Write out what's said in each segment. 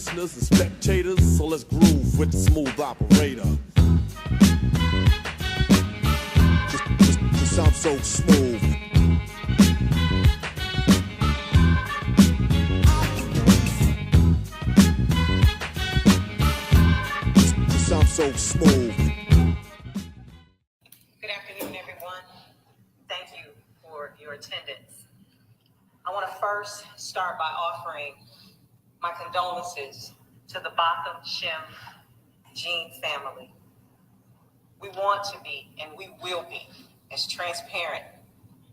listeners and spectators, so let's groove with the smooth operator. Just sound so smooth. Just sound so smooth. Good afternoon, everyone. Thank you for your attendance. I want to first start by offering my condolences to the Botham Shem Jean family. We want to be, and we will be, as transparent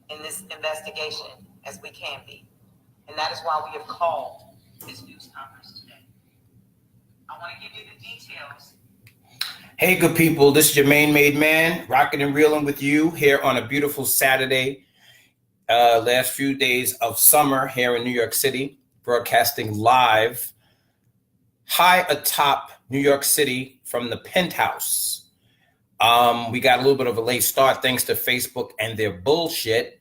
in this investigation as we can be. And that is why we have called this news conference today. I want to give you the details. Hey, good people, this is your made man, rocking and reeling with you here on a beautiful Saturday, last few days of summer here in New York City, broadcasting live high atop New York City from the penthouse. We got a little bit of a late start thanks to Facebook and their bullshit.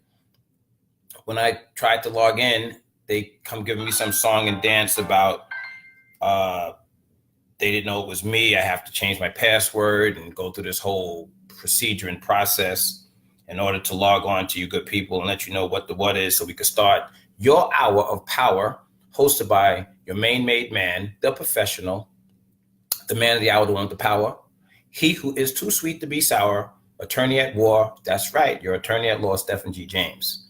When I tried to log in, they come giving me some song and dance about they didn't know it was me. I have to change my password and go through this whole procedure and process in order to log on to you good people and let you know what the what is so we can start your hour of power, hosted by your made man, the professional, the man of the hour, the one with the power, he who is too sweet to be sour, attorney at war. That's right, your attorney at law, Stephen G. James.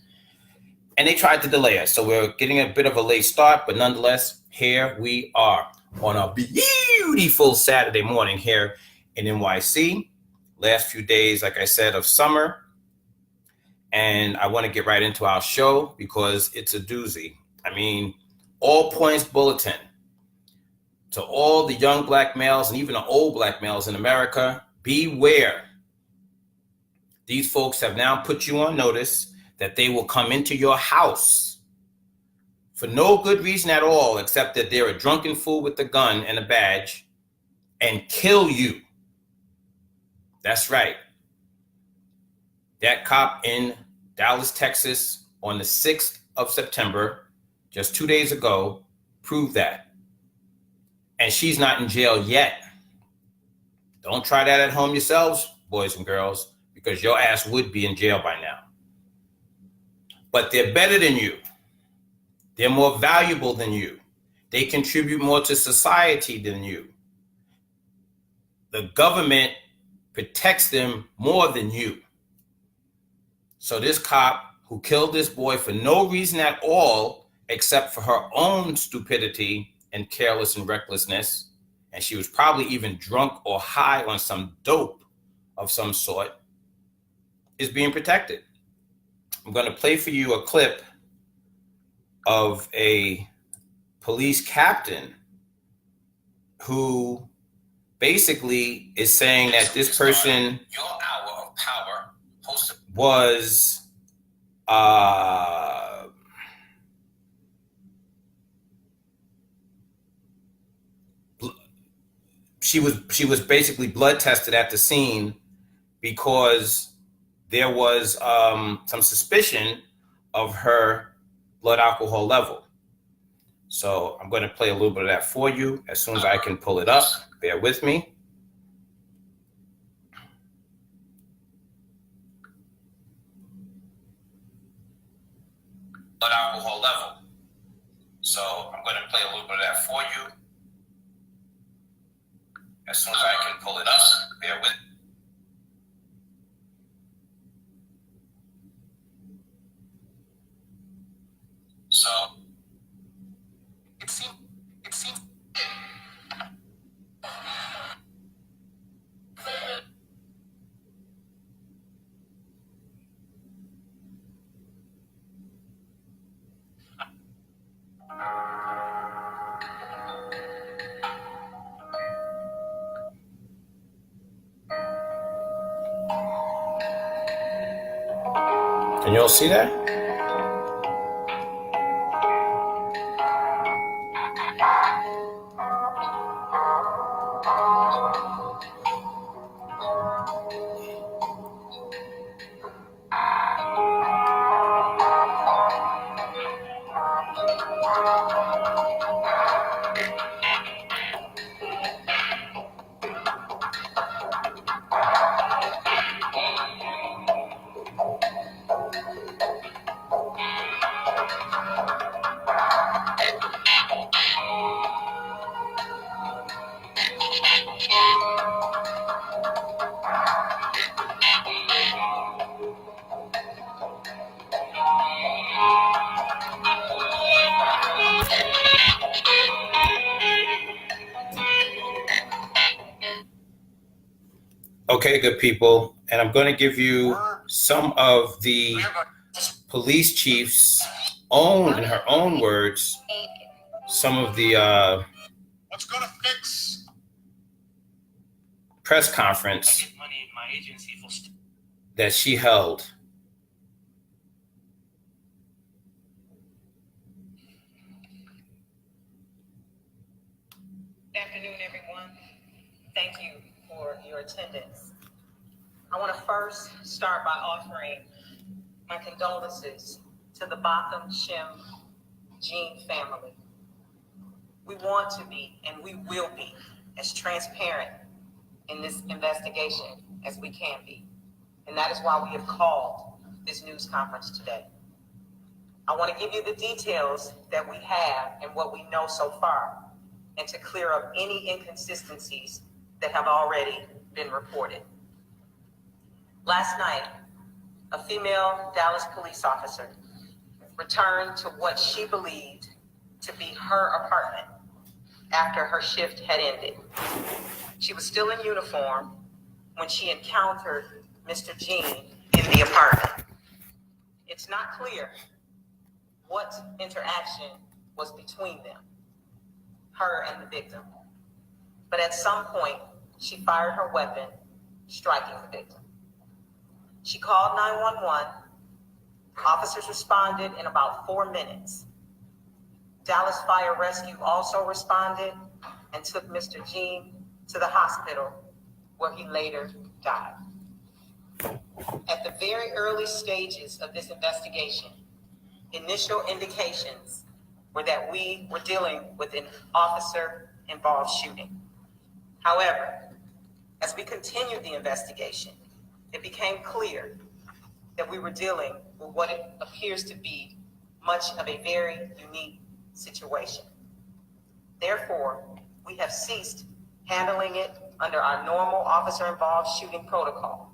And they tried to delay us, so we're getting a bit of a late start, but nonetheless, here we are on a beautiful Saturday morning here in NYC. Last few days, like I said, of summer. And I want to get right into our show because it's a doozy. I mean, all points bulletin to all the young black males and even the old black males in America, beware. These folks have now put you on notice that they will come into your house for no good reason at all, except that they're a drunken fool with a gun and a badge and kill you. That's right. That cop in Dallas, Texas, on the 6th of September, just 2 days ago, proved that. And she's not in jail yet. Don't try that at home yourselves, boys and girls, because your ass would be in jail by now. But they're better than you. They're more valuable than you. They contribute more to society than you. The government protects them more than you. So this cop who killed this boy for no reason at all, except for her own stupidity and careless and recklessness, and she was probably even drunk or high on some dope of some sort, is being protected. I'm going to play for you a clip of a police captain who basically is saying that this person your hour of power was she was basically blood tested at the scene because there was some suspicion of her blood alcohol level. So I'm going to play a little bit of that for you as soon as I can pull it up. Bear with me. Blood alcohol level. So I'm going to play a little bit of that for you as soon as I can pull it up. Bear with me. So it seems Can you all see that? Okay, good people. And I'm going to give you some of the police chief's own, in her own words, some of the What's gonna fix press conference that she held. Good afternoon, everyone. Thank you for your attendance. I want to first start by offering my condolences to the Botham Shim Jean family. We want to be, and we will be, as transparent in this investigation as we can be. And that is why we have called this news conference today. I want to give you the details that we have and what we know so far, and to clear up any inconsistencies that have already been reported. Last night, a female Dallas police officer returned to what she believed to be her apartment after her shift had ended. She was still in uniform when she encountered Mr. Jean in the apartment. It's not clear what interaction was between them, her and the victim. But at some point, she fired her weapon, striking the victim. She called 911. Officers responded in about 4 minutes. Dallas Fire Rescue also responded and took Mr. Jean to the hospital, where he later died. At the very early stages of this investigation, initial indications were that we were dealing with an officer-involved shooting. However, as we continued the investigation, it became clear that we were dealing with what it appears to be much of a very unique situation. Therefore, we have ceased handling it under our normal officer-involved shooting protocol.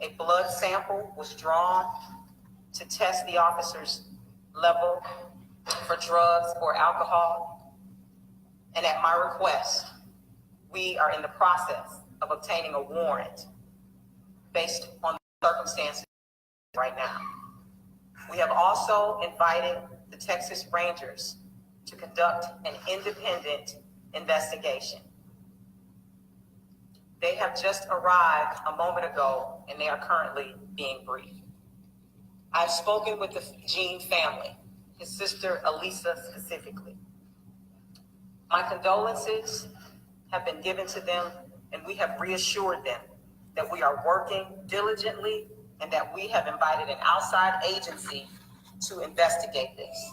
A blood sample was drawn to test the officer's level for drugs or alcohol. And at my request, we are in the process of obtaining a warrant based on the circumstances right now. We have also invited the Texas Rangers to conduct an independent investigation. They have just arrived a moment ago and they are currently being briefed. I've spoken with the Jean family, his sister Elisa specifically. My condolences have been given to them, and we have reassured them that we are working diligently and that we have invited an outside agency to investigate this.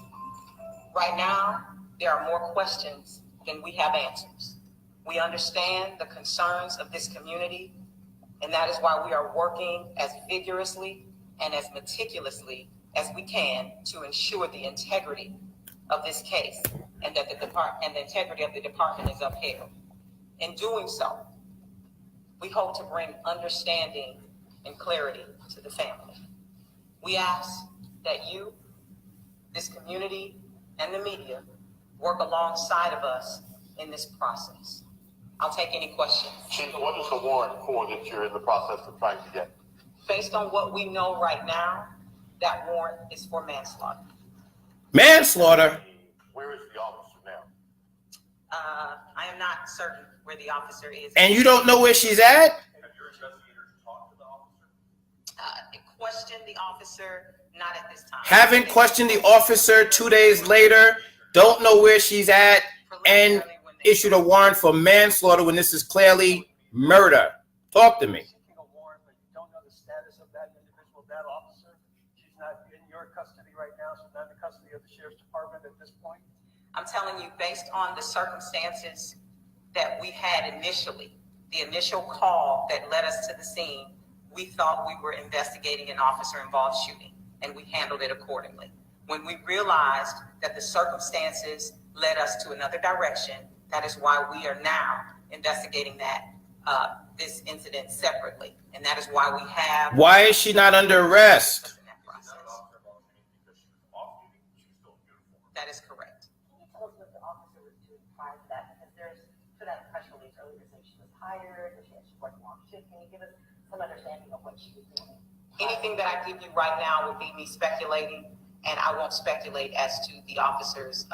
Right now, there are more questions than we have answers. We understand the concerns of this community, and that is why we are working as vigorously and as meticulously as we can to ensure the integrity of this case and that the integrity of the department is upheld. In doing so, we hope to bring understanding and clarity to the family. We ask that you, this community, and the media work alongside of us in this process. I'll take any questions. Chief, what is the warrant for that you're in the process of trying to get? Based on what we know right now, that warrant is for manslaughter. Manslaughter? Where is the officer now? I am not certain where the officer is. And you don't know where she's at? Have your investigators talked to the officer? Question the officer, not at this time. Haven't questioned the officer 2 days later, don't know where she's at, and issued a warrant for manslaughter when this is clearly murder. Talk to me. Seeking a warrant, but you don't know the status of that individual, that officer. She's not in your custody right now. She's not in the custody of the sheriff's department at this point. I'm telling you, based on the circumstances that we had initially, the initial call that led us to the scene, we thought we were investigating an officer-involved shooting, and we handled it accordingly. When we realized that the circumstances led us to another direction, that is why we are now investigating this incident separately, and that is why we have. Why is she not under arrest? In that process. That is correct. Can you tell us what the officer was doing prior to that? Because there's, for that press release earlier, saying she was hired? Was she working on shift? Can you give us some understanding of what she was doing? Anything that I give you right now would be me speculating, and I won't speculate as to the officer's,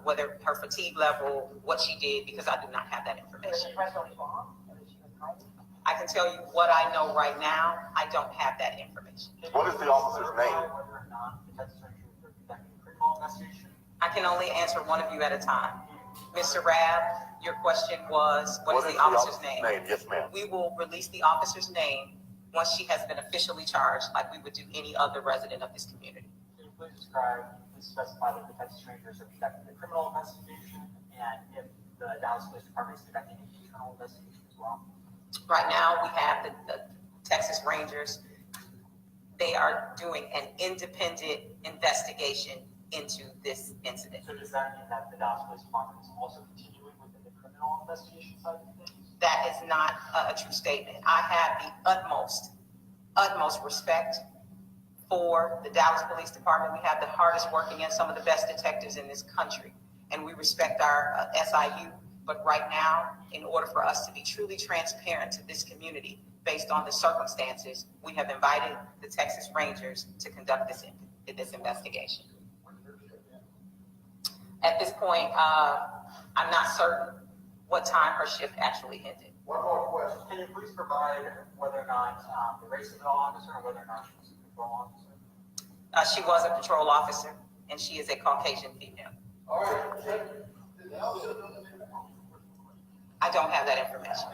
whether her fatigue level, what she did, because I do not have that Was information. the press release wrong? Or that she was hiding? I can tell you what I know right now. I don't have that information. What is the officer's name? Whether or not the Texas Rangers are conducting a criminal investigation? I can only answer one of you at a time. Mr. Rabb, your question was, what is the officer's name? Yes, ma'am. We will release the officer's name once she has been officially charged, like we would do any other resident of this community. Can you please specify that the Texas Rangers are conducting a criminal investigation, and if the Dallas Police Department is conducting an internal investigation as well? Right now, we have the Texas Rangers. They are doing an independent investigation into this incident. So does that mean that the Dallas Police Department is also continuing within the criminal investigation side of things? That is not a true statement. I have the utmost respect for the Dallas Police Department. We have the hardest working and some of the best detectives in this country, and we respect our SIU. But right now, in order for us to be truly transparent to this community, based on the circumstances, we have invited the Texas Rangers to conduct this investigation. At this point, I'm not certain what time her shift actually ended. One more question. Can you please provide whether or not the race of the officer or whether or not she was a patrol officer? She was a patrol officer, and she is a Caucasian female. All right. I don't have that information.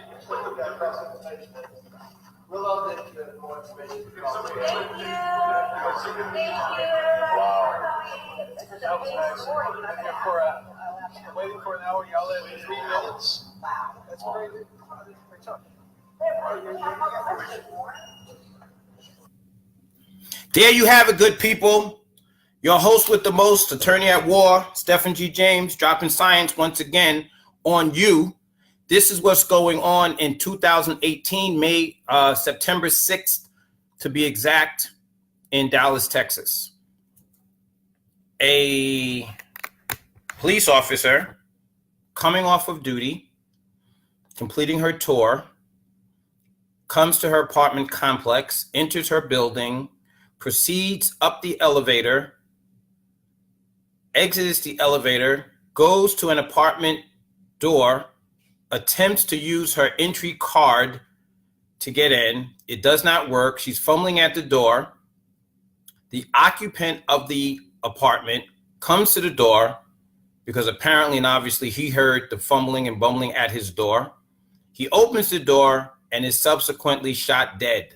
We'll update you with more information. Thank you. That was nice. Waiting for an hour, y'all at 3 minutes. Wow. That's great. Great talk. There you have it, good people. Your host with the most, attorney at war, Stephen G. James, dropping science once again on you. This is what's going on in 2018, September 6th, to be exact, in Dallas, Texas. A police officer coming off of duty, completing her tour, comes to her apartment complex, enters her building, proceeds up the elevator, exits the elevator, goes to an apartment door, attempts to use her entry card to get in. It does not work. She's fumbling at the door. The occupant of the apartment comes to the door because apparently and obviously he heard the fumbling and bumbling at his door. He opens the door and is subsequently shot dead.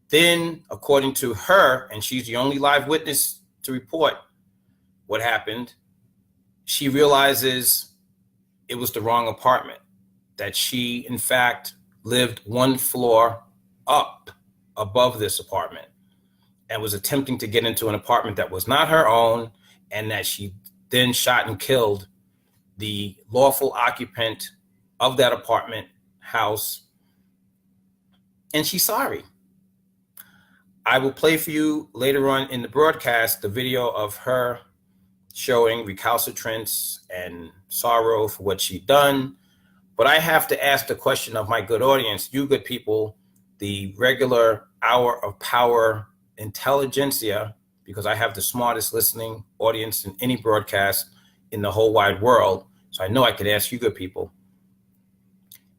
Then, according to her, and she's the only live witness to report what happened, she realizes it was the wrong apartment, that she, in fact, lived one floor up above this apartment and was attempting to get into an apartment that was not her own, and that she then shot and killed the lawful occupant of that apartment house. And she's sorry. I will play for you later on in the broadcast the video of her showing recalcitrance and sorrow for what she'd done. But I have to ask the question of my good audience, you good people, the regular hour of power intelligentsia, because I have the smartest listening audience in any broadcast in the whole wide world. So I know I could ask you good people.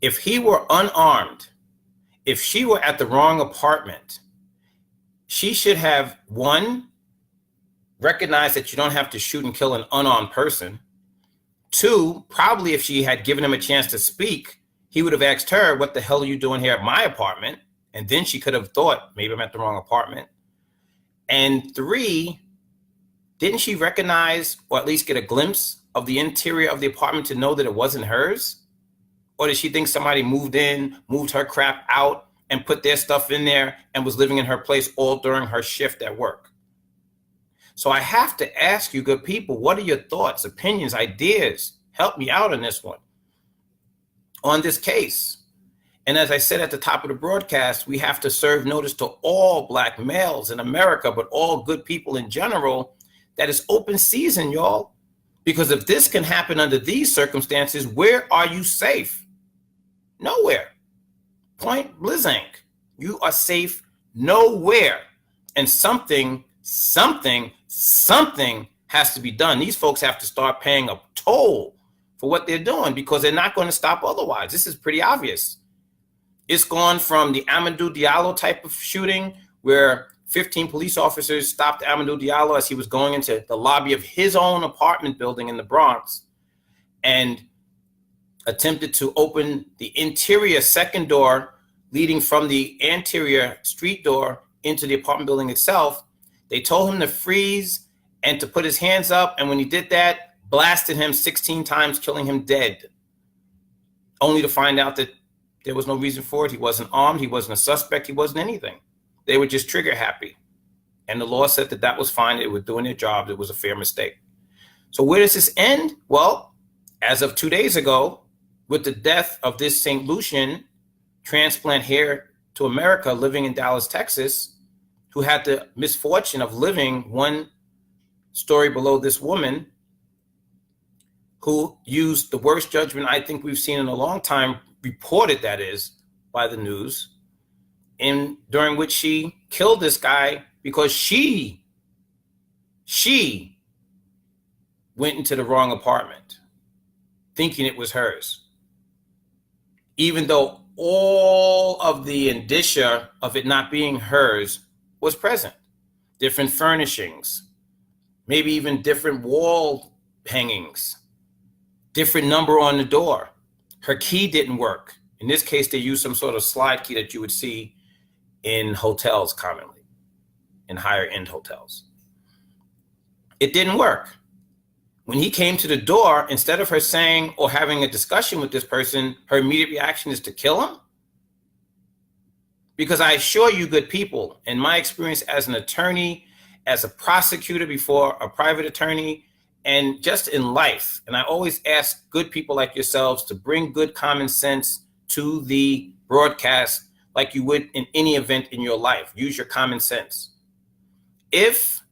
If he were unarmed, if she were at the wrong apartment, she should have, one, recognize that you don't have to shoot and kill an unarmed person. Two, probably if she had given him a chance to speak, he would have asked her, what the hell are you doing here at my apartment? And then she could have thought, maybe I'm at the wrong apartment. And three, didn't she recognize, or at least get a glimpse of the interior of the apartment to know that it wasn't hers? Or did she think somebody moved in, moved her crap out, and put their stuff in there and was living in her place all during her shift at work? So I have to ask you, good people, what are your thoughts, opinions, ideas? Help me out on this one, on this case. And as I said at the top of the broadcast, we have to serve notice to all Black males in America, but all good people in general, that it's open season, y'all. Because if this can happen under these circumstances, where are you safe? Nowhere. Point blank. You are safe nowhere. And something has to be done. These folks have to start paying a toll for what they're doing because they're not going to stop otherwise. This is pretty obvious. It's gone from the Amadou Diallo type of shooting where 15 police officers stopped Amadou Diallo as he was going into the lobby of his own apartment building in the Bronx and attempted to open the interior second door leading from the anterior street door into the apartment building itself. They told him to freeze and to put his hands up. And when he did that, blasted him 16 times, killing him dead, only to find out that there was no reason for it. He wasn't armed. He wasn't a suspect. He wasn't anything. They were just trigger happy. And the law said that that was fine. They were doing their job. It was a fair mistake. So where does this end? Well, as of 2 days ago, with the death of this St. Lucian transplant here to America living in Dallas, Texas, who had the misfortune of living one story below this woman who used the worst judgment I think we've seen in a long time, reported that is by the news, during which she killed this guy because she went into the wrong apartment thinking it was hers, even though all of the indicia of it not being hers was present. Different furnishings, maybe even different wall hangings, different number on the door. Her key didn't work. In this case, they used some sort of slide key that you would see in hotels commonly, in higher end hotels. It didn't work. When he came to the door, instead of her saying or having a discussion with this person, her immediate reaction is to kill him. Because I assure you, good people, in my experience as an attorney, as a prosecutor before a private attorney, and just in life, and I always ask good people like yourselves to bring good common sense to the broadcast like you would in any event in your life. Use your common sense. If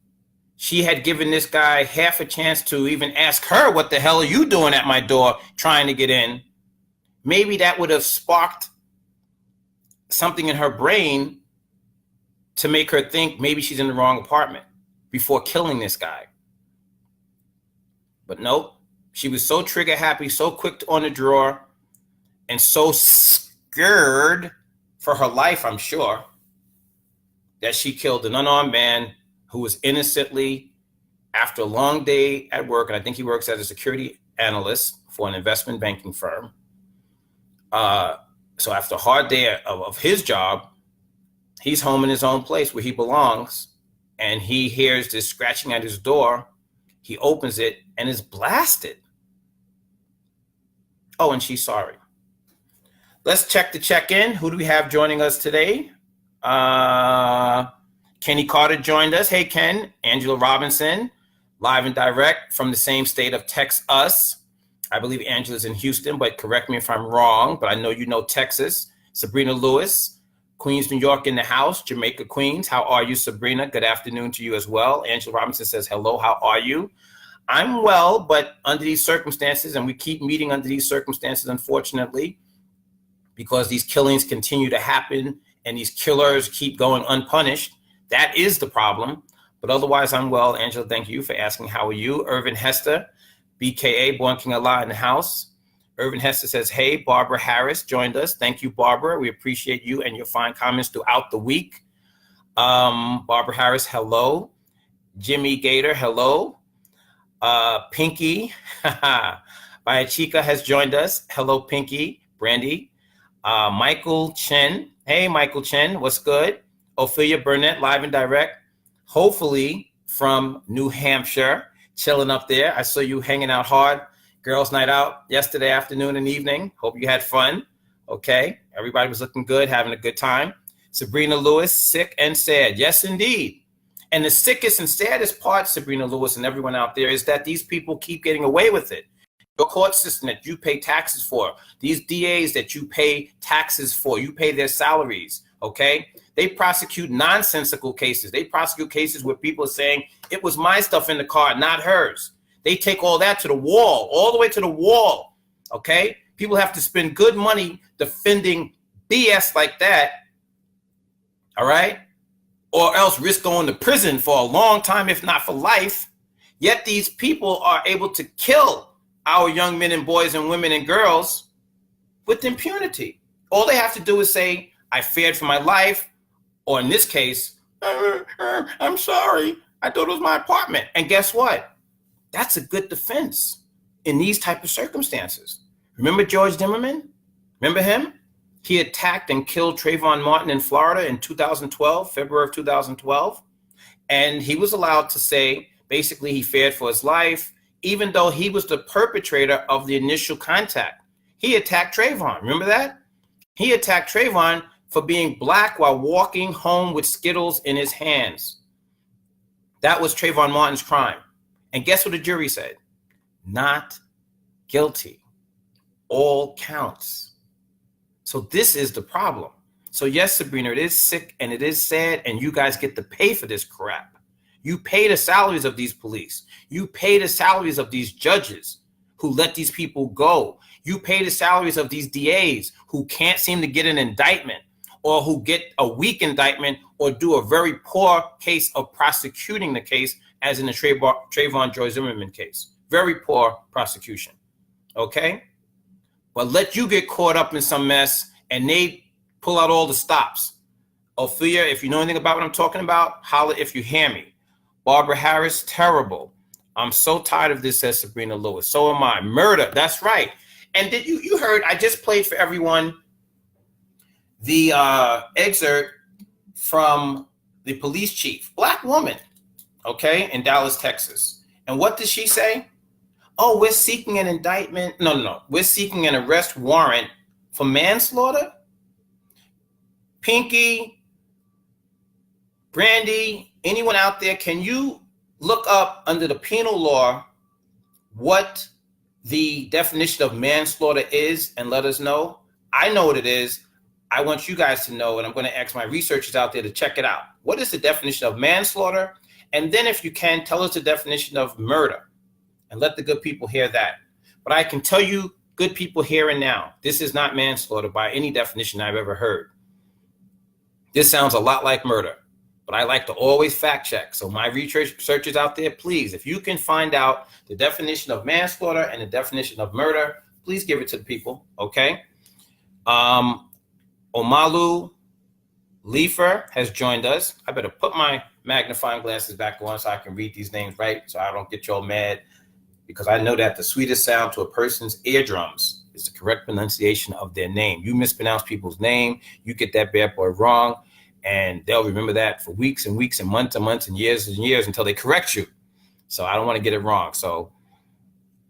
she had given this guy half a chance to even ask her, what the hell are you doing at my door trying to get in? Maybe that would have sparked something in her brain to make her think maybe she's in the wrong apartment before killing this guy. But nope, she was so trigger happy, so quick on the drawer, and so scared for her life, I'm sure, that she killed an unarmed man who was innocently, after a long day at work, and I think he works as a security analyst for an investment banking firm. So after a hard day of his job, he's home in his own place where he belongs, and he hears this scratching at his door. He opens it and is blasted. Oh, and she's sorry. Let's check the check-in. Who do we have joining us today? Kenny Carter joined us. Hey, Ken. Angela Robinson, live and direct from the same state of Texas. I believe Angela's in Houston, but correct me if I'm wrong, but I know you know Texas. Sabrina Lewis, Queens, New York in the house. Jamaica, Queens. How are you, Sabrina? Good afternoon to you as well. Angela Robinson says, hello, how are you? I'm well, but under these circumstances, and we keep meeting under these circumstances, unfortunately, because these killings continue to happen and these killers keep going unpunished. That is the problem. But otherwise, I'm well. Angela, thank you for asking. How are you? Irvin Hester, BKA, Born King Allah in the house. Irvin Hester says, hey, Barbara Harris joined us. Thank you, Barbara. We appreciate you and your fine comments throughout the week. Barbara Harris, hello. Jimmy Gator, hello. Pinky by Chica has joined us. Hello, Pinky. Brandy. Michael Chen. Hey, Michael Chen. What's good? Ophelia Burnett, live and direct. Hopefully from New Hampshire. Chilling up there. I saw you hanging out hard. Girls' night out yesterday afternoon and evening. Hope you had fun. Okay. Everybody was looking good, having a good time. Sabrina Lewis, sick and sad. Yes, indeed. And the sickest and saddest part, Sabrina Lewis and everyone out there, is that these people keep getting away with it. Your court system that you pay taxes for, these DAs that you pay taxes for, you pay their salaries, okay? They prosecute nonsensical cases. They prosecute cases where people are saying, it was my stuff in the car, not hers. They take all that to the wall, all the way to the wall, okay? People have to spend good money defending BS like that, all right? Or else risk going to prison for a long time, if not for life. Yet these people are able to kill our young men and boys and women and girls with impunity. All they have to do is say, I feared for my life, or in this case, I'm sorry, I thought it was my apartment. And guess what? That's a good defense in these type of circumstances. Remember George Zimmerman? Remember him? He attacked and killed Trayvon Martin in Florida in 2012, February of 2012. And he was allowed to say, basically, he feared for his life, even though he was the perpetrator of the initial contact. He attacked Trayvon. Remember that? He attacked Trayvon for being black while walking home with Skittles in his hands. That was Trayvon Martin's crime. And guess what the jury said? Not guilty. All counts. So this is the problem. So yes, Sabrina, it is sick and it is sad, and you guys get to pay for this crap. You pay the salaries of these police. You pay the salaries of these judges who let these people go. You pay the salaries of these DAs who can't seem to get an indictment, or who get a weak indictment, or do a very poor case of prosecuting the case, as in the Trayvon Joy Zimmerman case. Very poor prosecution. Okay? But let you get caught up in some mess and they pull out all the stops. Ophelia, if you know anything about what I'm talking about, holler if you hear me. Barbara Harris, terrible. I'm so tired of this, says Sabrina Lewis. So am I. Murder, that's right. And did you heard, I just played for everyone the excerpt from the police chief, black woman, okay, in Dallas, Texas. And what did she say? Oh, we're seeking an indictment. No. We're seeking an arrest warrant for manslaughter. Pinky, Brandy, anyone out there, can you look up under the penal law what the definition of manslaughter is and let us know? I know what it is. I want you guys to know, and I'm going to ask my researchers out there to check it out. What is the definition of manslaughter? And then if you can, tell us the definition of murder. And let the good people hear that. But I can tell you, good people here and now, this is not manslaughter by any definition I've ever heard. This sounds a lot like murder, but I like to always fact check. So my researchers out there, please, if you can find out the definition of manslaughter and the definition of murder, please give it to the people, okay? Omalu Leifer has joined us. I better put my magnifying glasses back on so I can read these names right, so I don't get y'all mad, because I know that the sweetest sound to a person's eardrums is the correct pronunciation of their name. You mispronounce people's name, you get that bad boy wrong, and they'll remember that for weeks and weeks and months and years until they correct you. So I don't want to get it wrong. So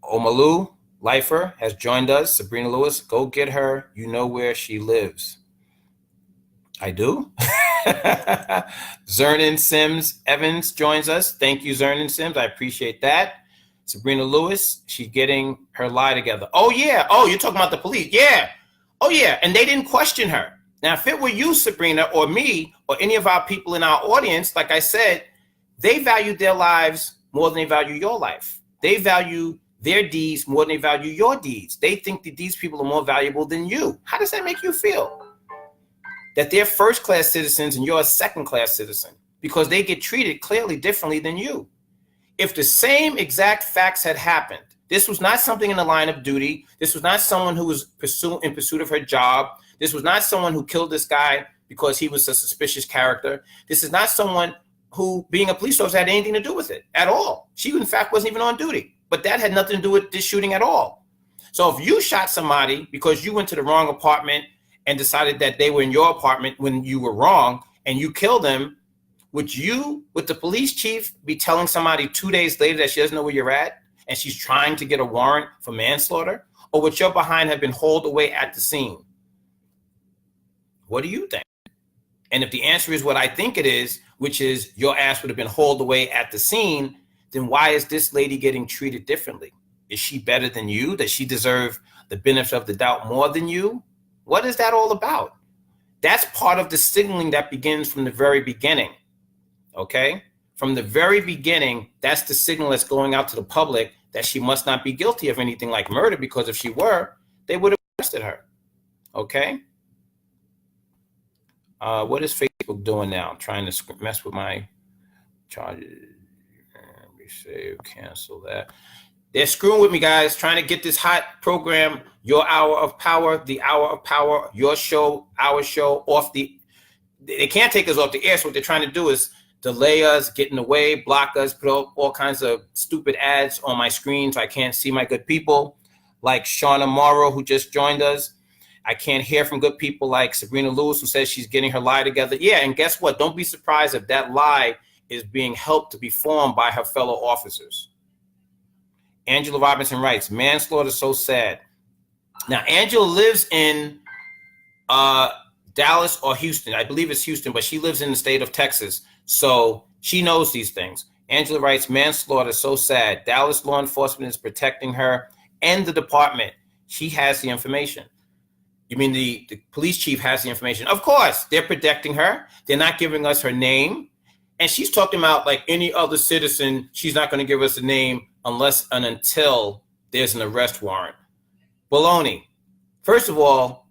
Omalu Leifer has joined us. Sabrina Lewis, go get her. You know where she lives. I do. Zernan Sims Evans joins us. Thank you, Zernan Sims. I appreciate that. Sabrina Lewis, she's getting her lie together. Oh, yeah. Oh, you're talking about the police. Yeah. Oh, yeah. And they didn't question her. Now, if it were you, Sabrina, or me, or any of our people in our audience, like I said, they value their lives more than they value your life. They value their deeds more than they value your deeds. They think that these people are more valuable than you. How does that make you feel? That they're first-class citizens and you're a second-class citizen because they get treated clearly differently than you. If the same exact facts had happened, this was not something in the line of duty. This was not someone who was in pursuit of her job. This was not someone who killed this guy because he was a suspicious character. This is not someone who, being a police officer, had anything to do with it at all. She, in fact, wasn't even on duty. But that had nothing to do with this shooting at all. So if you shot somebody because you went to the wrong apartment and decided that they were in your apartment when you were wrong and you killed them, would the police chief be telling somebody 2 days later that she doesn't know where you're at and she's trying to get a warrant for manslaughter? Or would your behind have been hauled away at the scene? What do you think? And if the answer is what I think it is, which is your ass would have been hauled away at the scene, then why is this lady getting treated differently? Is she better than you? Does she deserve the benefit of the doubt more than you? What is that all about? That's part of the signaling that begins from the very beginning. Okay? From the very beginning, that's the signal that's going out to the public that she must not be guilty of anything like murder, because if she were, they would have arrested her. Okay. What is Facebook doing now? Trying to mess with my charges. Let me save, cancel that. They're screwing with me, guys, trying to get this hot program, Your Hour of Power, The Hour of Power, your show, our show, off the. They can't take us off the air. So what they're trying to do is delay us, get in the way, block us, put all kinds of stupid ads on my screen so I can't see my good people, like Shauna Morrow, who just joined us. I can't hear from good people like Sabrina Lewis, who says she's getting her lie together. Yeah, and guess what? Don't be surprised if that lie is being helped to be formed by her fellow officers. Angela Robinson writes, manslaughter is so sad. Now, Angela lives in Dallas or Houston. I believe it's Houston, but she lives in the state of Texas. So she knows these things. Angela writes, manslaughter is so sad. Dallas law enforcement is protecting her and the department. She has the information. You mean the police chief has the information? Of course, they're protecting her. They're not giving us her name. And she's talking about like any other citizen. She's not going to give us a name unless and until there's an arrest warrant. Baloney. First of all,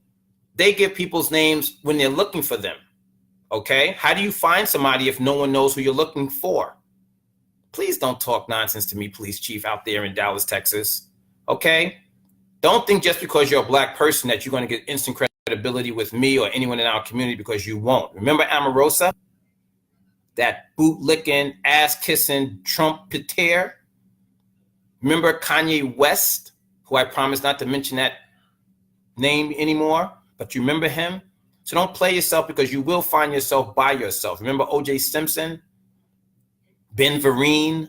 they give people's names when they're looking for them. Okay? How do you find somebody if no one knows who you're looking for? Please don't talk nonsense to me, police chief out there in Dallas, Texas. Okay? Don't think just because you're a black person that you're going to get instant credibility with me or anyone in our community, because you won't. Remember Omarosa? That boot-licking, ass-kissing trumpeter? Remember Kanye West, who I promised not to mention that name anymore, but you remember him? So don't play yourself, because you will find yourself by yourself. Remember O.J. Simpson? Ben Vereen?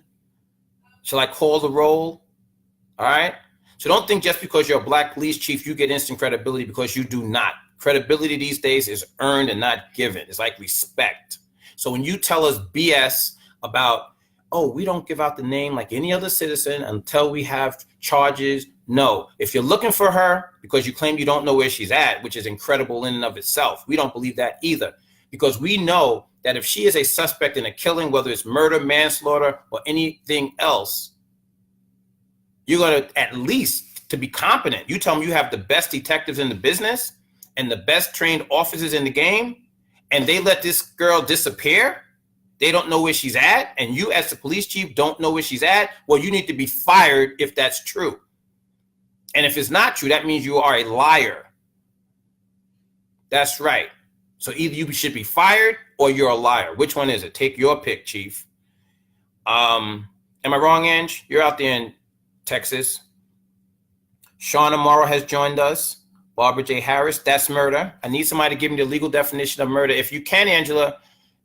Shall I call the roll? All right? So don't think just because you're a black police chief, you get instant credibility, because you do not. Credibility these days is earned and not given. It's like respect. So when you tell us BS about, oh, we don't give out the name like any other citizen until we have charges. No, if you're looking for her because you claim you don't know where she's at, which is incredible in and of itself, we don't believe that either, because we know that if she is a suspect in a killing, whether it's murder, manslaughter, or anything else, you're going to, at least to be competent, you tell them you have the best detectives in the business and the best trained officers in the game, and they let this girl disappear. They don't know where she's at, and you as the police chief don't know where she's at. Well, you need to be fired if that's true. And if it's not true, that means you are a liar. That's right. So either you should be fired or you're a liar. Which one is it? Take your pick, chief. Am I wrong, Ange? You're out there in Texas. Shauna Morrow has joined us. Barbara J. Harris, that's murder. I need somebody to give me the legal definition of murder. If you can, Angela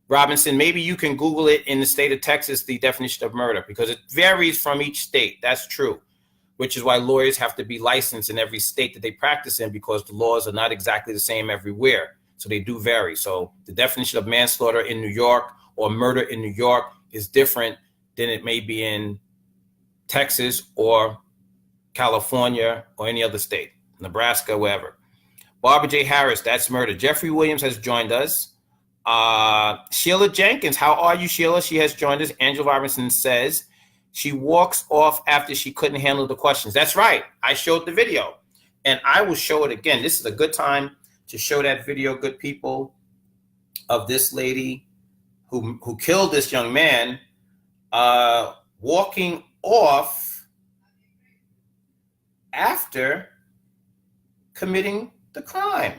Robinson, maybe you can Google it in the state of Texas, the definition of murder, because it varies from each state. That's true, which is why lawyers have to be licensed in every state that they practice in, because the laws are not exactly the same everywhere. So they do vary. So the definition of manslaughter in New York or murder in New York is different than it may be in Texas or California or any other state, Nebraska, wherever. Barbara J. Harris, that's murder. Jeffrey Williams has joined us. Sheila Jenkins, how are you, Sheila? She has joined us. Angela Robinson says she walks off after she couldn't handle the questions. That's right. I showed the video, and I will show it again. This is a good time to show that video, good people, of this lady who killed this young man, walking off after committing the crime.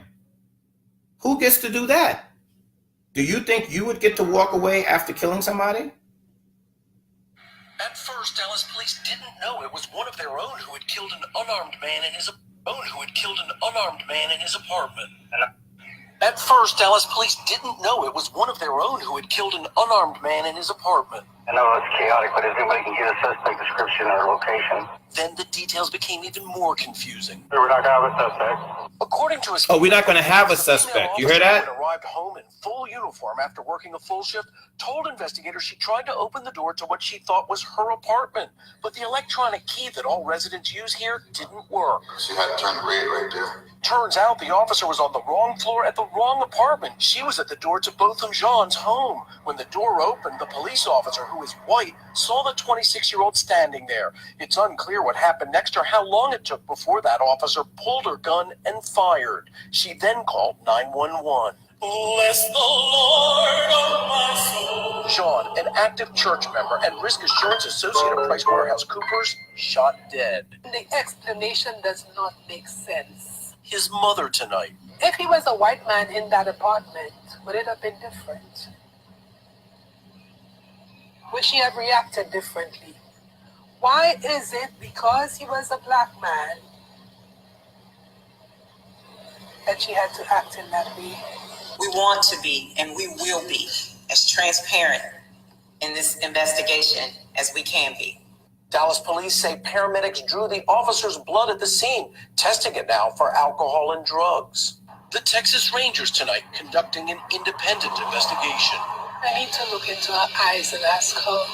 Who gets to do that? Do you think you would get to walk away after killing somebody? At first, Dallas police didn't know it was one of their own who had killed an unarmed man in his apartment. At first, Dallas police didn't know it was one of their own who had killed an unarmed man in his apartment. I know it's chaotic, but if anybody can get a suspect description or location. Then the details became even more confusing. We're not going to have a suspect. According to his, Oh, we're not going to have a suspect. You heard that? Arrived home in full uniform after working a full shift, told investigators she tried to open the door to what she thought was her apartment, but the electronic key that all residents use here didn't work. She had to turn red right there. Turns out the officer was on the wrong floor at the wrong apartment. She was at the door to Botham Jean's home. When the door opened, the police officer, who who is white, saw the 26-year-old standing there. It's unclear what happened next or how long it took before that officer pulled her gun and fired. She then called 911. Bless the Lord, oh my soul. Sean, an active church member and risk assurance associate at PricewaterhouseCoopers, shot dead. The explanation does not make sense. His mother tonight. If he was a white man in that apartment, would it have been different? Would she have reacted differently? Why is it because he was a black man that she had to act in that way? We want to be, and we will be, as transparent in this investigation as we can be. Dallas police say paramedics drew the officer's blood at the scene, testing it now for alcohol and drugs. The Texas Rangers tonight conducting an independent investigation. I need to look into her eyes and ask her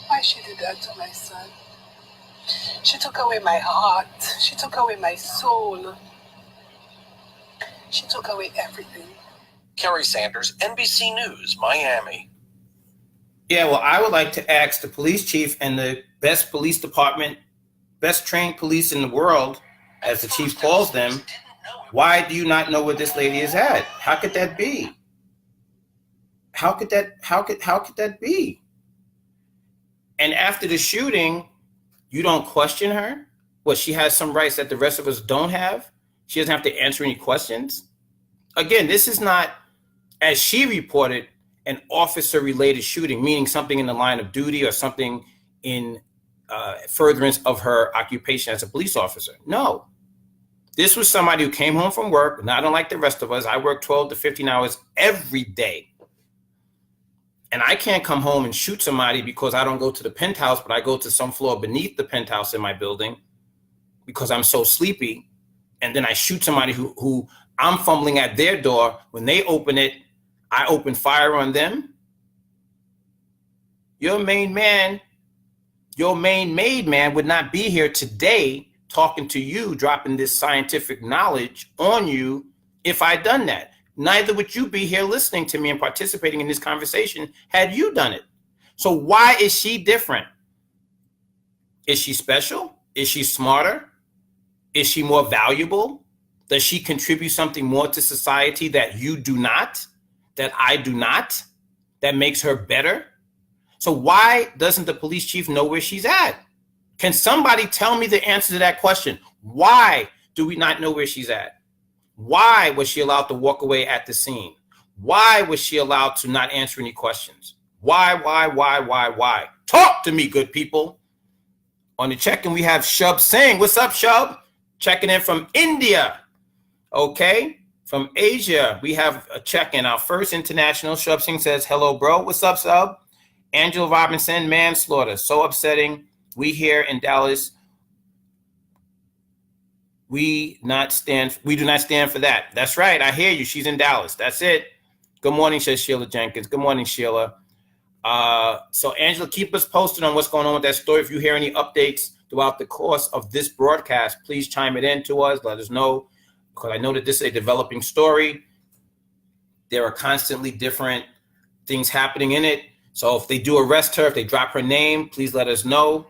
why she did that to my son. She took away my heart. She took away my soul. She took away everything. Kerry Sanders, NBC News, Miami. Yeah, well, I would like to ask the police chief and the best police department, best trained police in the world, as the chief calls them, why do you not know where this lady is at? How could that be? How could that be? And after the shooting, you don't question her? What, she has some rights that the rest of us don't have? She doesn't have to answer any questions? Again, this is not, as she reported, an officer-related shooting, meaning something in the line of duty or something in furtherance of her occupation as a police officer. No. This was somebody who came home from work, not unlike the rest of us. I work 12 to 15 hours every day. And I can't come home and shoot somebody because I don't go to the penthouse, but I go to some floor beneath the penthouse in my building because I'm so sleepy. And then I shoot somebody who I'm fumbling at their door. When they open it, I open fire on them. Your main made man would not be here today talking to you, dropping this scientific knowledge on you if I'd done that. Neither would you be here listening to me and participating in this conversation had you done it. So why is she different? Is she special? Is she smarter? Is she more valuable? Does she contribute something more to society that you do not, that I do not, that makes her better? So why doesn't the police chief know where she's at? Can somebody tell me the answer to that question? Why do we not know where she's at? Why was she allowed to walk away at the scene? Why was she allowed to not answer any questions? Why? Talk to me, good people. On the check-in, we have Shub Singh. What's up, Shub? Checking in from India. Okay. From Asia, we have a check-in. Our first international. Shub Singh says, hello, bro. What's up, Shub? Angela Robinson, manslaughter. So upsetting. We here in Dallas, we do not stand for that. That's right. I hear you. She's in Dallas. That's it. Good morning, says Sheila Jenkins. Good morning, Sheila. So Angela, keep us posted on what's going on with that story. If you hear any updates throughout the course of this broadcast, please chime it in to us. Let us know, because I know that this is a developing story. There are constantly different things happening in it. So if they do arrest her, if they drop her name, please let us know.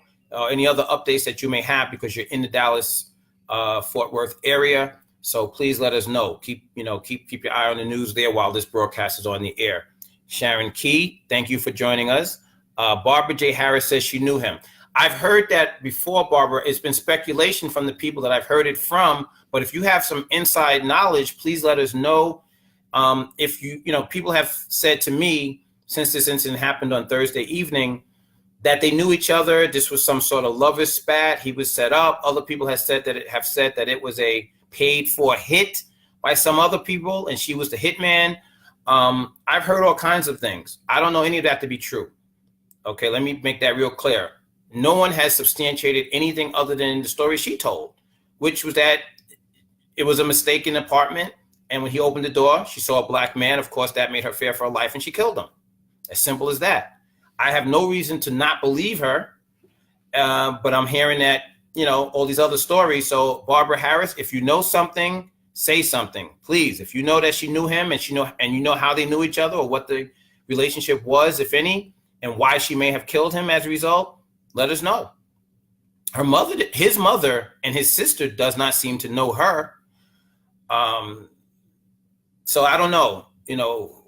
Any other updates that you may have, because you're in the Dallas, Fort Worth area. So please let us know. Keep your eye on the news there while this broadcast is on the air. Sharon Key, thank you for joining us. Barbara J. Harris says she knew him. I've heard that before, Barbara. It's been speculation from the people that I've heard it from. But if you have some inside knowledge, please let us know. If people have said to me since this incident happened on Thursday evening that they knew each other. This was some sort of lover's spat. He was set up. Other people have said that it was a paid for hit by some other people, and she was the hitman. I've heard all kinds of things. I don't know any of that to be true. Okay, let me make that real clear. No one has substantiated anything other than the story she told, which was that it was a mistaken apartment, and when he opened the door, she saw a black man. Of course, that made her fear for her life, and she killed him. As simple as that. I have no reason to not believe her, but I'm hearing that, all these other stories. So Barbara Harris, if you know something, say something, please. If you know that she knew him and you know how they knew each other or what the relationship was, if any, and why she may have killed him as a result, let us know. Her mother, his mother, and his sister does not seem to know her. So I don't know,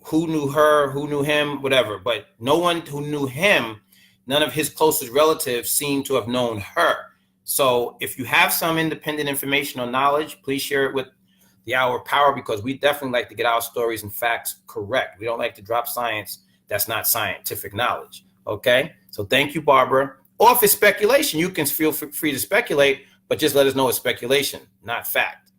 who knew her, who knew him, whatever. But no one who knew him, none of his closest relatives seem to have known her. So if you have some independent information or knowledge, please share it with the Hour of Power, because we definitely like to get our stories and facts correct. We don't like to drop science that's not scientific knowledge. Okay? So thank you, Barbara. Or if it's speculation, you can feel free to speculate, but just let us know it's speculation, not fact.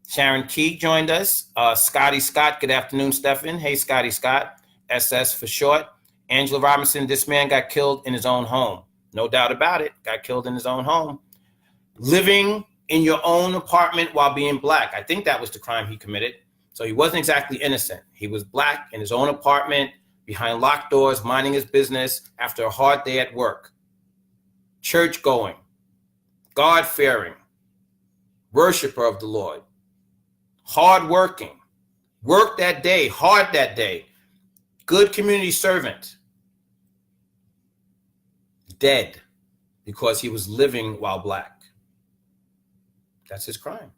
Sharon Key joined us. Scotty Scott, good afternoon, Stephan. Hey, Scotty Scott, SS for short. Angela Robinson, this man got killed in his own home. No doubt about it, got killed in his own home. Living in your own apartment while being black. I think that was the crime he committed. So he wasn't exactly innocent. He was black in his own apartment, behind locked doors, minding his business after a hard day at work. Church going, God fearing, worshiper of the Lord, hard working, worked that day, hard that day, good community servant, dead because he was living while black. That's his crime.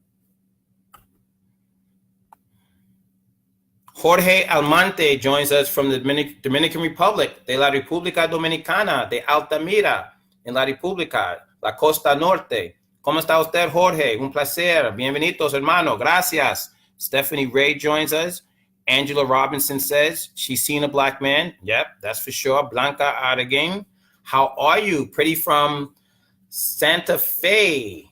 Jorge Almonte joins us from the Dominican Republic, de la República Dominicana, de Altamira, en la República, la Costa Norte. ¿Cómo está usted, Jorge? Un placer. Bienvenidos, hermano. Gracias. Stephanie Ray joins us. Angela Robinson says she's seen a black man. Yep, that's for sure. Blanca Arreguin. How are you? Pretty from Santa Fe,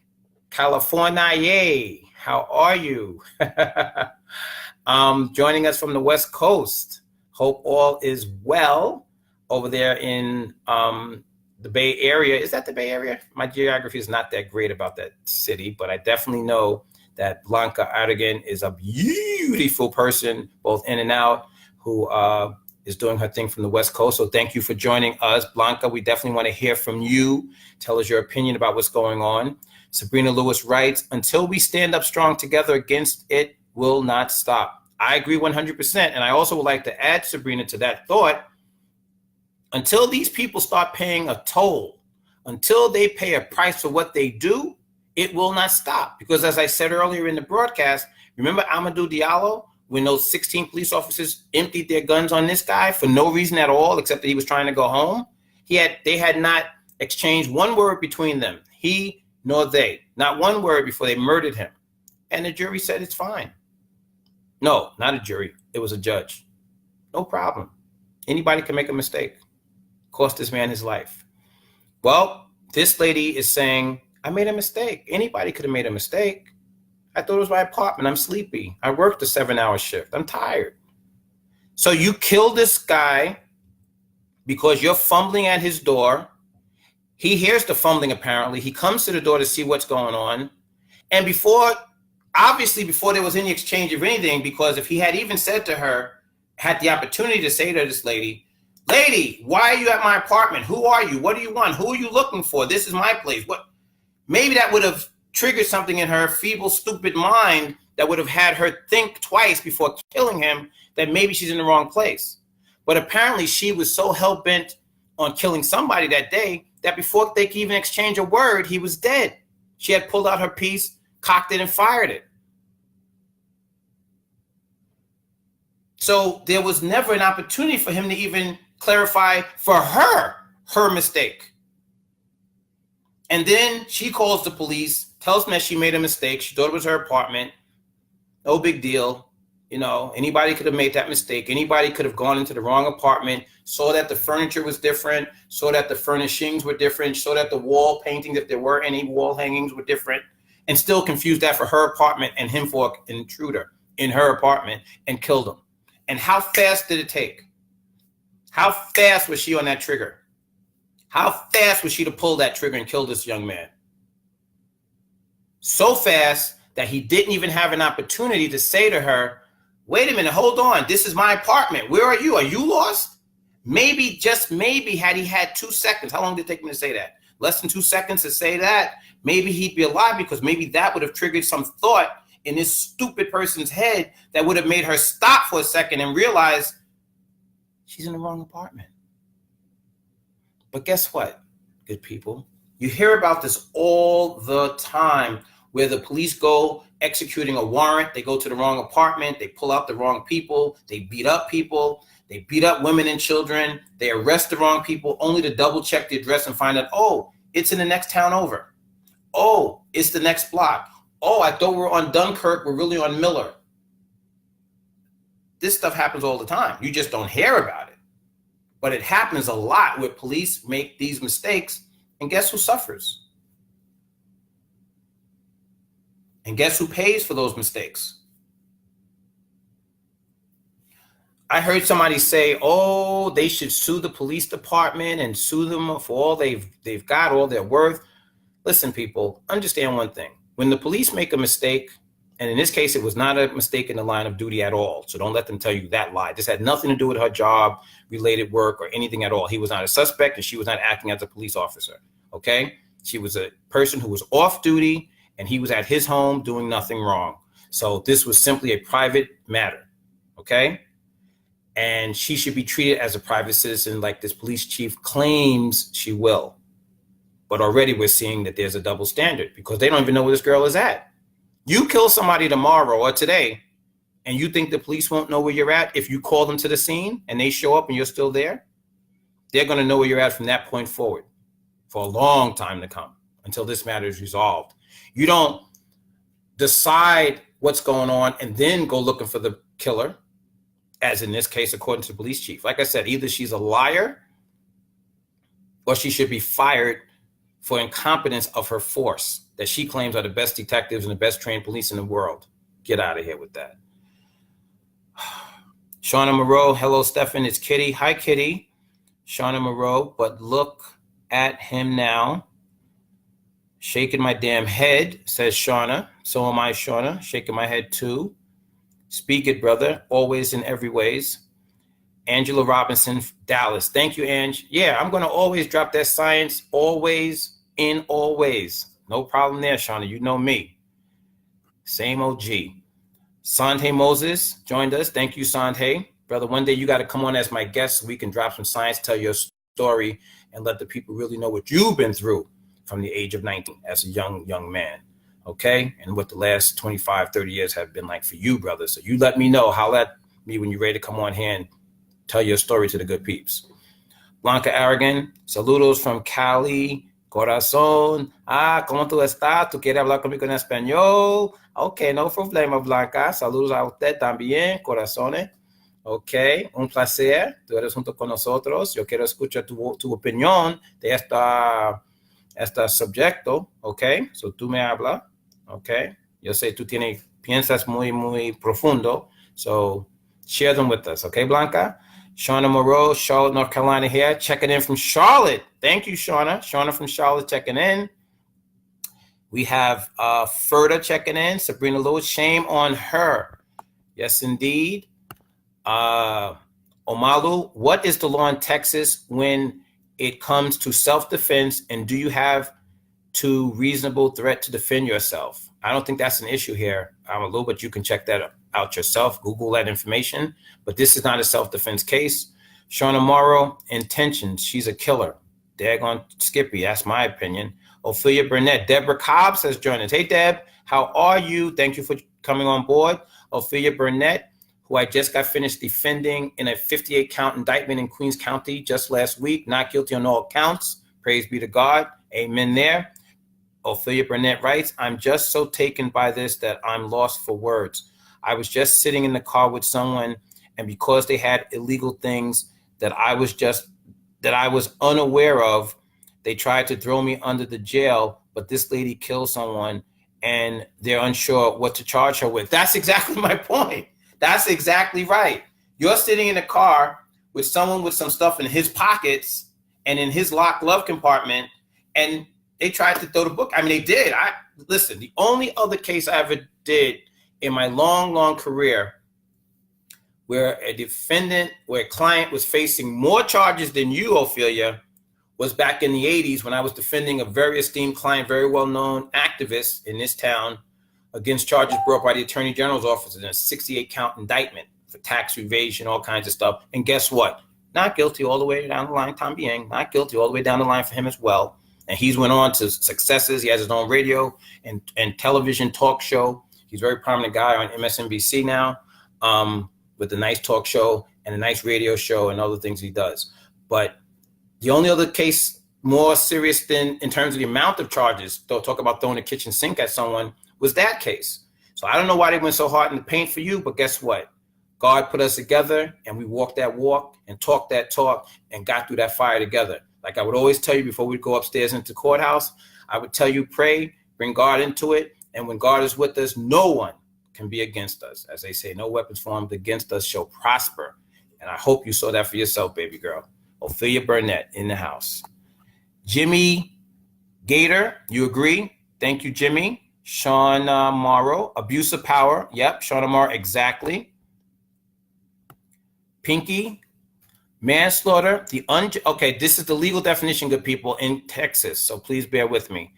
California. How are you? Joining us from the West Coast. Hope all is well over there in the Bay Area. Is that the Bay Area? My geography is not that great about that city, but I definitely know that Blanca Arreguin is a beautiful person, both in and out, who is doing her thing from the West Coast. So thank you for joining us, Blanca. We definitely want to hear from you. Tell us your opinion about what's going on. Sabrina Lewis writes, until we stand up strong together against it, will not stop. I agree 100%. And I also would like to add, Sabrina, to that thought, until these people start paying a toll, until they pay a price for what they do, it will not stop. Because as I said earlier in the broadcast, remember Amadou Diallo, when those 16 police officers emptied their guns on this guy for no reason at all, except that he was trying to go home? They had not exchanged one word between them, he nor they, not one word before they murdered him. And the jury said it's fine. No, not a jury. It was a judge. No problem. Anybody can make a mistake. Cost this man his life. Well, this lady is saying, I made a mistake. Anybody could have made a mistake. I thought it was my apartment. I'm sleepy. I worked a 7-hour shift. I'm tired. So you kill this guy because you're fumbling at his door. He hears the fumbling, apparently. He comes to the door to see what's going on. And before there was any exchange of anything, because if he had even said to her, had the opportunity to say to this lady, why are you at my apartment? Who are you? What do you want? Who are you looking for? This is my place. What? Maybe that would have triggered something in her feeble, stupid mind that would have had her think twice before killing him, that maybe she's in the wrong place. But apparently she was so hell-bent on killing somebody that day that before they could even exchange a word, he was dead. She had pulled out her piece, cocked it, and fired it. So there was never an opportunity for him to even clarify for her mistake. And then she calls the police, tells them that she made a mistake. She thought it was her apartment. No big deal. Anybody could have made that mistake. Anybody could have gone into the wrong apartment, saw that the furniture was different, saw that the furnishings were different, saw that the wall paintings, if there were any wall hangings, were different, and still confused that for her apartment and him for an intruder in her apartment, and killed him. And how fast did it take? How fast was she on that trigger? How fast was she to pull that trigger and kill this young man? So fast that he didn't even have an opportunity to say to her, wait a minute, hold on, this is my apartment. Where are you? Are you lost? Maybe, just maybe, had he had 2 seconds. How long did it take me to say that? Less than 2 seconds to say that? Maybe he'd be alive, because maybe that would have triggered some thought in this stupid person's head that would have made her stop for a second and realize she's in the wrong apartment. But guess what, good people? You hear about this all the time, where the police go executing a warrant. They go to the wrong apartment. They pull out the wrong people. They beat up people. They beat up women and children. They arrest the wrong people only to double check the address and find out, oh, it's in the next town over. Oh, it's the next block. Oh, I thought we were on Dunkirk. We're really on Miller. This stuff happens all the time. You just don't hear about it. But it happens a lot where police make these mistakes, and guess who suffers? And guess who pays for those mistakes? I heard somebody say, oh, they should sue the police department and sue them for all they've got, all their worth. Listen, people, understand one thing. When the police make a mistake, and in this case, it was not a mistake in the line of duty at all. So don't let them tell you that lie. This had nothing to do with her job, related work, or anything at all. He was not a suspect, and she was not acting as a police officer. Okay? She was a person who was off duty, and he was at his home doing nothing wrong. So this was simply a private matter. Okay? And she should be treated as a private citizen like this police chief claims she will. But already we're seeing that there's a double standard because they don't even know where this girl is at. You kill somebody tomorrow or today, and you think the police won't know where you're at if you call them to the scene and they show up and you're still there? They're going to know where you're at from that point forward for a long time to come until this matter is resolved. You don't decide what's going on and then go looking for the killer, as in this case, according to the police chief. Like I said, either she's a liar or she should be fired for incompetence of her force that she claims are the best detectives and the best trained police in the world. Get out of here with that. Shauna Moreau, hello, Stefan, it's Kitty. Hi, Kitty. Shauna Moreau, but look at him now. Shaking my damn head, says Shauna. So am I, Shauna, shaking my head too. Speak it, brother, always in every ways. Angela Robinson, Dallas. Thank you, Ange. Yeah, I'm going to always drop that science, always in always. No problem there, Shauna. You know me. Same OG. Sante Moses joined us. Thank you, Sante. Brother, one day you got to come on as my guest so we can drop some science, tell your story, and let the people really know what you've been through from the age of 19 as a young man. Okay? And what the last 25, 30 years have been like for you, brother. So you let me know. Holler at me when you're ready to come on here and tell your story to the good peeps. Blanca Aragon, saludos from Cali. Corazón. ¿Cómo tú estás? ¿Tú quieres hablar conmigo en español? Ok, no problema, Blanca. Saludos a usted también, corazones. Ok, un placer. Tú eres junto con nosotros. Yo quiero escuchar tu opinión de este subjecto. Ok, so tú me hablas. Ok, yo sé tú piensas muy profundo. So share them with us. Ok, Blanca? Shauna Moreau, Charlotte, North Carolina here, checking in from Charlotte. Thank you, Shauna. Shauna from Charlotte checking in. We have Ferda checking in. Sabrina Lewis, shame on her. Yes, indeed. Omalu, what is the law in Texas when it comes to self-defense, and do you have to reasonable threat to defend yourself? I don't think that's an issue here, Omalu, but you can check that out yourself. Google that information. But this is not a self-defense case. Shauna Morrow, intentions. She's a killer. Daggone Skippy. That's my opinion. Ophelia Burnett. Deborah Cobbs has joined us. Hey, Deb. How are you? Thank you for coming on board. Ophelia Burnett, who I just got finished defending in a 58-count indictment in Queens County just last week. Not guilty on all counts. Praise be to God. Amen there. Ophelia Burnett writes, I'm just so taken by this that I'm lost for words. I was just sitting in the car with someone, and because they had illegal things that I was unaware of, they tried to throw me under the jail, but this lady killed someone, and they're unsure what to charge her with. That's exactly my point. That's exactly right. You're sitting in a car with someone with some stuff in his pockets and in his locked glove compartment, and they tried to throw the book. I mean, they did. Listen, the only other case I ever did in my long career where a client was facing more charges than you, Ophelia, was back in the 80s when I was defending a very esteemed client, very well-known activist in this town against charges brought by the Attorney General's office in a 68-count indictment for tax evasion, all kinds of stuff. And guess what? not guilty all the way down the line. También, not guilty all the way down the line for him as well. And he's went on to successes. He has his own radio and television talk show. He's a very prominent guy on MSNBC now, with a nice talk show and a nice radio show and other things he does. But the only other case more serious than in terms of the amount of charges, they'll talk about throwing a kitchen sink at someone, was that case. So I don't know why they went so hard in the paint for you, but guess what? God put us together and we walked that walk and talked that talk and got through that fire together. Like I would always tell you before we go upstairs into the courthouse, I would tell you, pray, bring God into it. And when God is with us, no one can be against us. As they say, no weapons formed against us shall prosper. And I hope you saw that for yourself, baby girl. Ophelia Burnett in the house. Jimmy Gator, you agree? Thank you, Jimmy. Sean Morrow, abuse of power. Yep, Sean Morrow, exactly. Pinky, manslaughter. Okay, this is the legal definition, good people, in Texas, so please bear with me.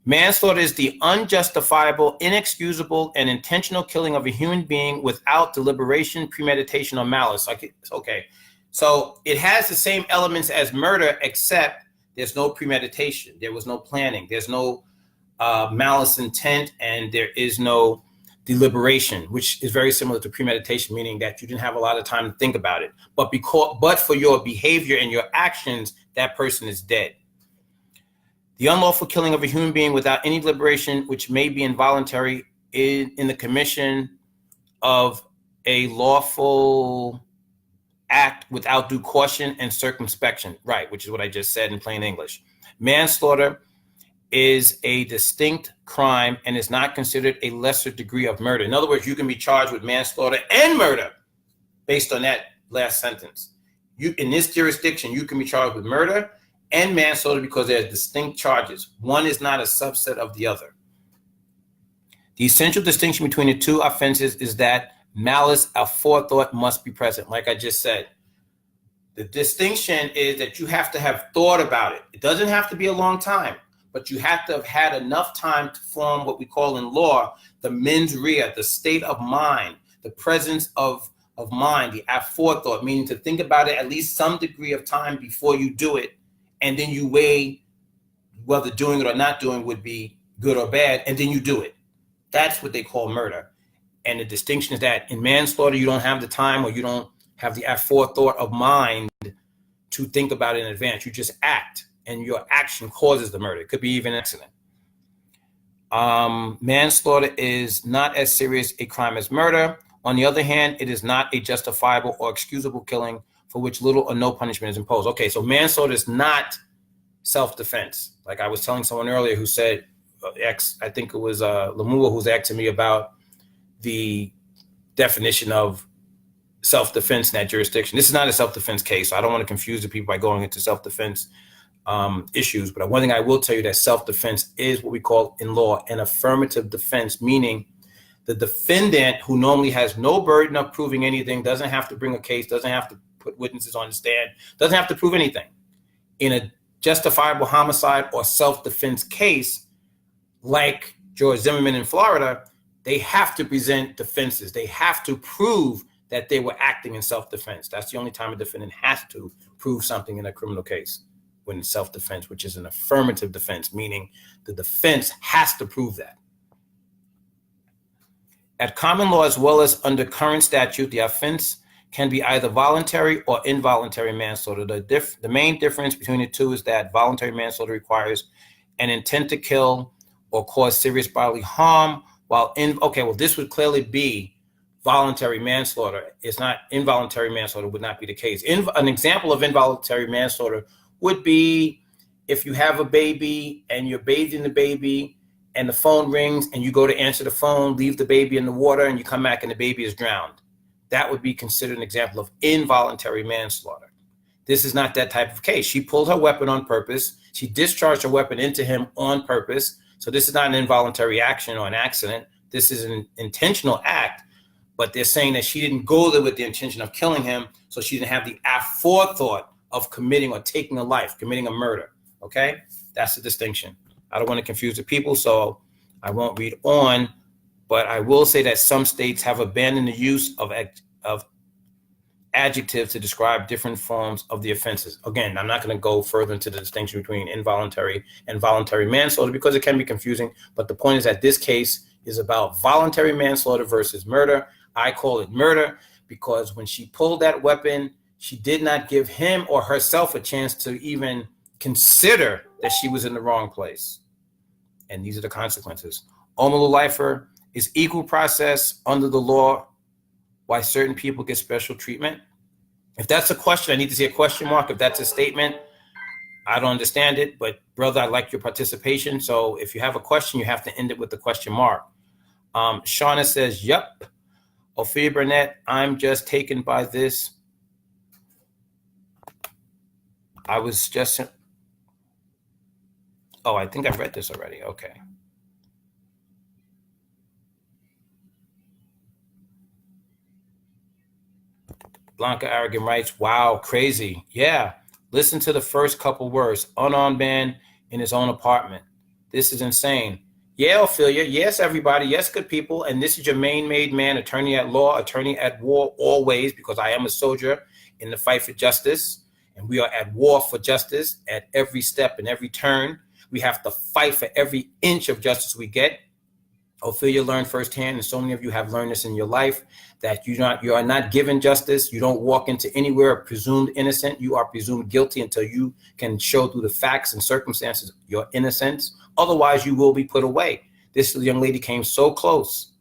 Manslaughter is the unjustifiable, inexcusable, and intentional killing of a human being without deliberation, premeditation, or malice. Okay, so it has the same elements as murder, except there's no premeditation. There was no planning. There's no malice intent, and there is no deliberation, which is very similar to premeditation, meaning that you didn't have a lot of time to think about it. But for your behavior and your actions, that person is dead. The unlawful killing of a human being without any deliberation, which may be involuntary, in the commission of a lawful act without due caution and circumspection. Right, which is what I just said in plain English. Manslaughter is a distinct crime and is not considered a lesser degree of murder. In other words, you can be charged with manslaughter and murder based on that last sentence. In this jurisdiction, you can be charged with murder and manslaughter because they're distinct charges. One is not a subset of the other. The essential distinction between the two offenses is that malice aforethought must be present. Like I just said, the distinction is that you have to have thought about it. It doesn't have to be a long time, but you have to have had enough time to form what we call in law the mens rea, the state of mind, the presence of mind, the aforethought, meaning to think about it at least some degree of time before you do it, and then you weigh whether doing it or not doing would be good or bad, and then you do it. That's what they call murder. And the distinction is that in manslaughter, you don't have the time, or you don't have the aforethought of mind to think about it in advance. You just act, and your action causes the murder. It could be even an accident. Manslaughter is not as serious a crime as murder. On the other hand, it is not a justifiable or excusable killing for which little or no punishment is imposed. Okay, so manslaughter is not self-defense. Like I was telling someone earlier who said, I think it was Lamua who's asking me about the definition of self-defense in that jurisdiction. This is not a self-defense case, so I don't want to confuse the people by going into self-defense issues. But one thing I will tell you that self-defense is what we call in law an affirmative defense, meaning the defendant, who normally has no burden of proving anything, doesn't have to bring a case, doesn't have to put witnesses on the stand, doesn't have to prove anything. In a justifiable homicide or self-defense case, like George Zimmerman in Florida, they have to present defenses. They have to prove that they were acting in self-defense. That's the only time a defendant has to prove something in a criminal case, when it's self-defense, which is an affirmative defense, meaning the defense has to prove that. At common law, as well as under current statute, the offense can be either voluntary or involuntary manslaughter. The main difference between the two is that voluntary manslaughter requires an intent to kill or cause serious bodily harm, while this would clearly be voluntary manslaughter. It's not involuntary manslaughter, would not be the case. An example of involuntary manslaughter would be if you have a baby and you're bathing the baby and the phone rings and you go to answer the phone, leave the baby in the water, and you come back and the baby is drowned. That would be considered an example of involuntary manslaughter. This is not that type of case. She pulled her weapon on purpose. She discharged her weapon into him on purpose. So this is not an involuntary action or an accident. This is an intentional act, but they're saying that she didn't go there with the intention of killing him, so she didn't have the aforethought of committing or taking a life, committing a murder, okay? That's the distinction. I don't want to confuse the people, so I won't read on, but I will say that some states have abandoned the use of adjectives to describe different forms of the offenses. Again, I'm not going to go further into the distinction between involuntary and voluntary manslaughter because it can be confusing. But the point is that this case is about voluntary manslaughter versus murder. I call it murder because when she pulled that weapon, she did not give him or herself a chance to even consider that she was in the wrong place. And these are the consequences. Omalu lifer is equal process under the law. Why certain people get special treatment? If that's a question, I need to see a question mark. If that's a statement, I don't understand it. But brother, I like your participation. So if you have a question, you have to end it with the question mark. Shauna says, yep. Ophelia Burnett, I'm just taken by this. I was just, oh, I think I read this already. Okay. Blanca Arrogant writes, wow, crazy. Yeah. Listen to the first couple words. Unarmed man in his own apartment. This is insane. Yeah, Ophelia. Yes, everybody. Yes, good people. And this is your main-made man, attorney at law, attorney at war always, because I am a soldier in the fight for justice. And we are at war for justice at every step and every turn. We have to fight for every inch of justice we get. Ophelia learned firsthand, and so many of you have learned this in your life, that you are not given justice. You don't walk into anywhere presumed innocent. You are presumed guilty until you can show through the facts and circumstances your innocence. Otherwise, you will be put away. This young lady came so close.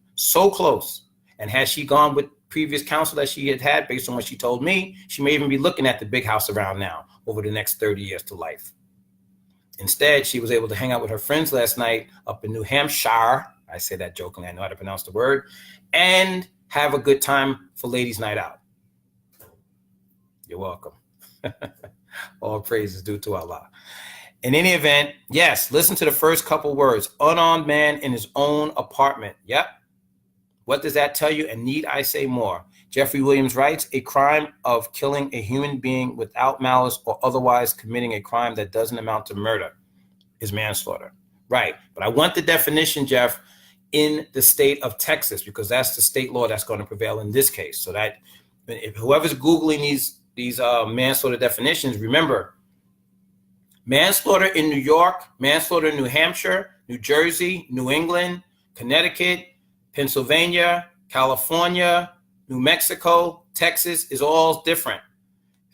And had she gone with previous counsel that she had based on what she told me, she may even be looking at the big house around now over the next 30 years to life. Instead, she was able to hang out with her friends last night up in New Hampshire. I say that jokingly, I know how to pronounce the word, and have a good time for ladies' night out. You're welcome. All praise is due to Allah. In any event, yes, listen to the first couple words. Unarmed man in his own apartment. Yep. What does that tell you? And need I say more? Jeffrey Williams writes, a crime of killing a human being without malice or otherwise committing a crime that doesn't amount to murder is manslaughter. Right. But I want the definition, Jeff, in the state of Texas, because that's the state law that's going to prevail in this case. So that if whoever's Googling these manslaughter definitions, remember, manslaughter in New York, manslaughter in New Hampshire, New Jersey, New England, Connecticut, Pennsylvania, California, New Mexico, Texas is all different.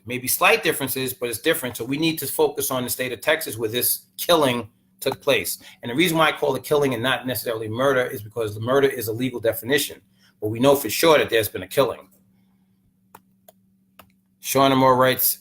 Maybe slight differences, but it's different. So we need to focus on the state of Texas where this killing took place. And the reason why I call it killing and not necessarily murder is because the murder is a legal definition. But we know for sure that there's been a killing. Shauna Moore writes,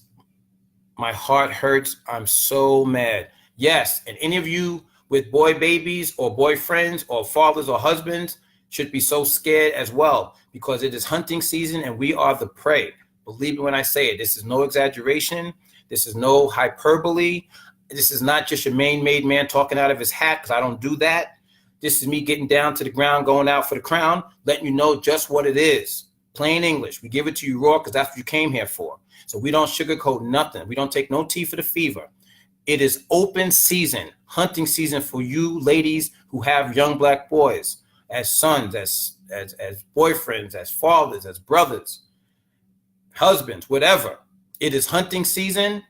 my heart hurts. I'm so mad. Yes, and any of you with boy babies or boyfriends or fathers or husbands should be so scared as well, because it is hunting season and we are the prey. Believe me when I say it. This is no exaggeration. This is no hyperbole. This is not just your made man talking out of his hat, because I don't do that. This is me getting down to the ground, going out for the crown, letting you know just what it is. Plain English. We give it to you raw because that's what you came here for. So we don't sugarcoat nothing. We don't take no tea for the fever. It is open season, hunting season for you ladies who have young black boys as sons, as boyfriends, as fathers, as brothers, husbands, whatever. It is hunting season.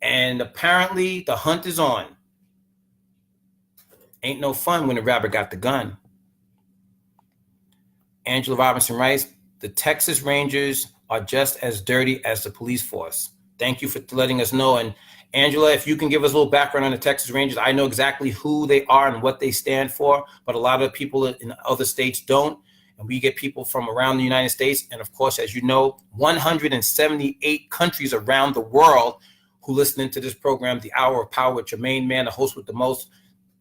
And apparently the hunt is on. Ain't no fun when the rabbit got the gun. Angela Robinson writes, the Texas Rangers are just as dirty as the police force. Thank you for letting us know. And Angela, if you can give us a little background on the Texas Rangers, I know exactly who they are and what they stand for, but a lot of people in other states don't. And we get people from around the United States. And of course, as you know, 178 countries around the world who listening to this program, The Hour of Power with your main man, the host with the most,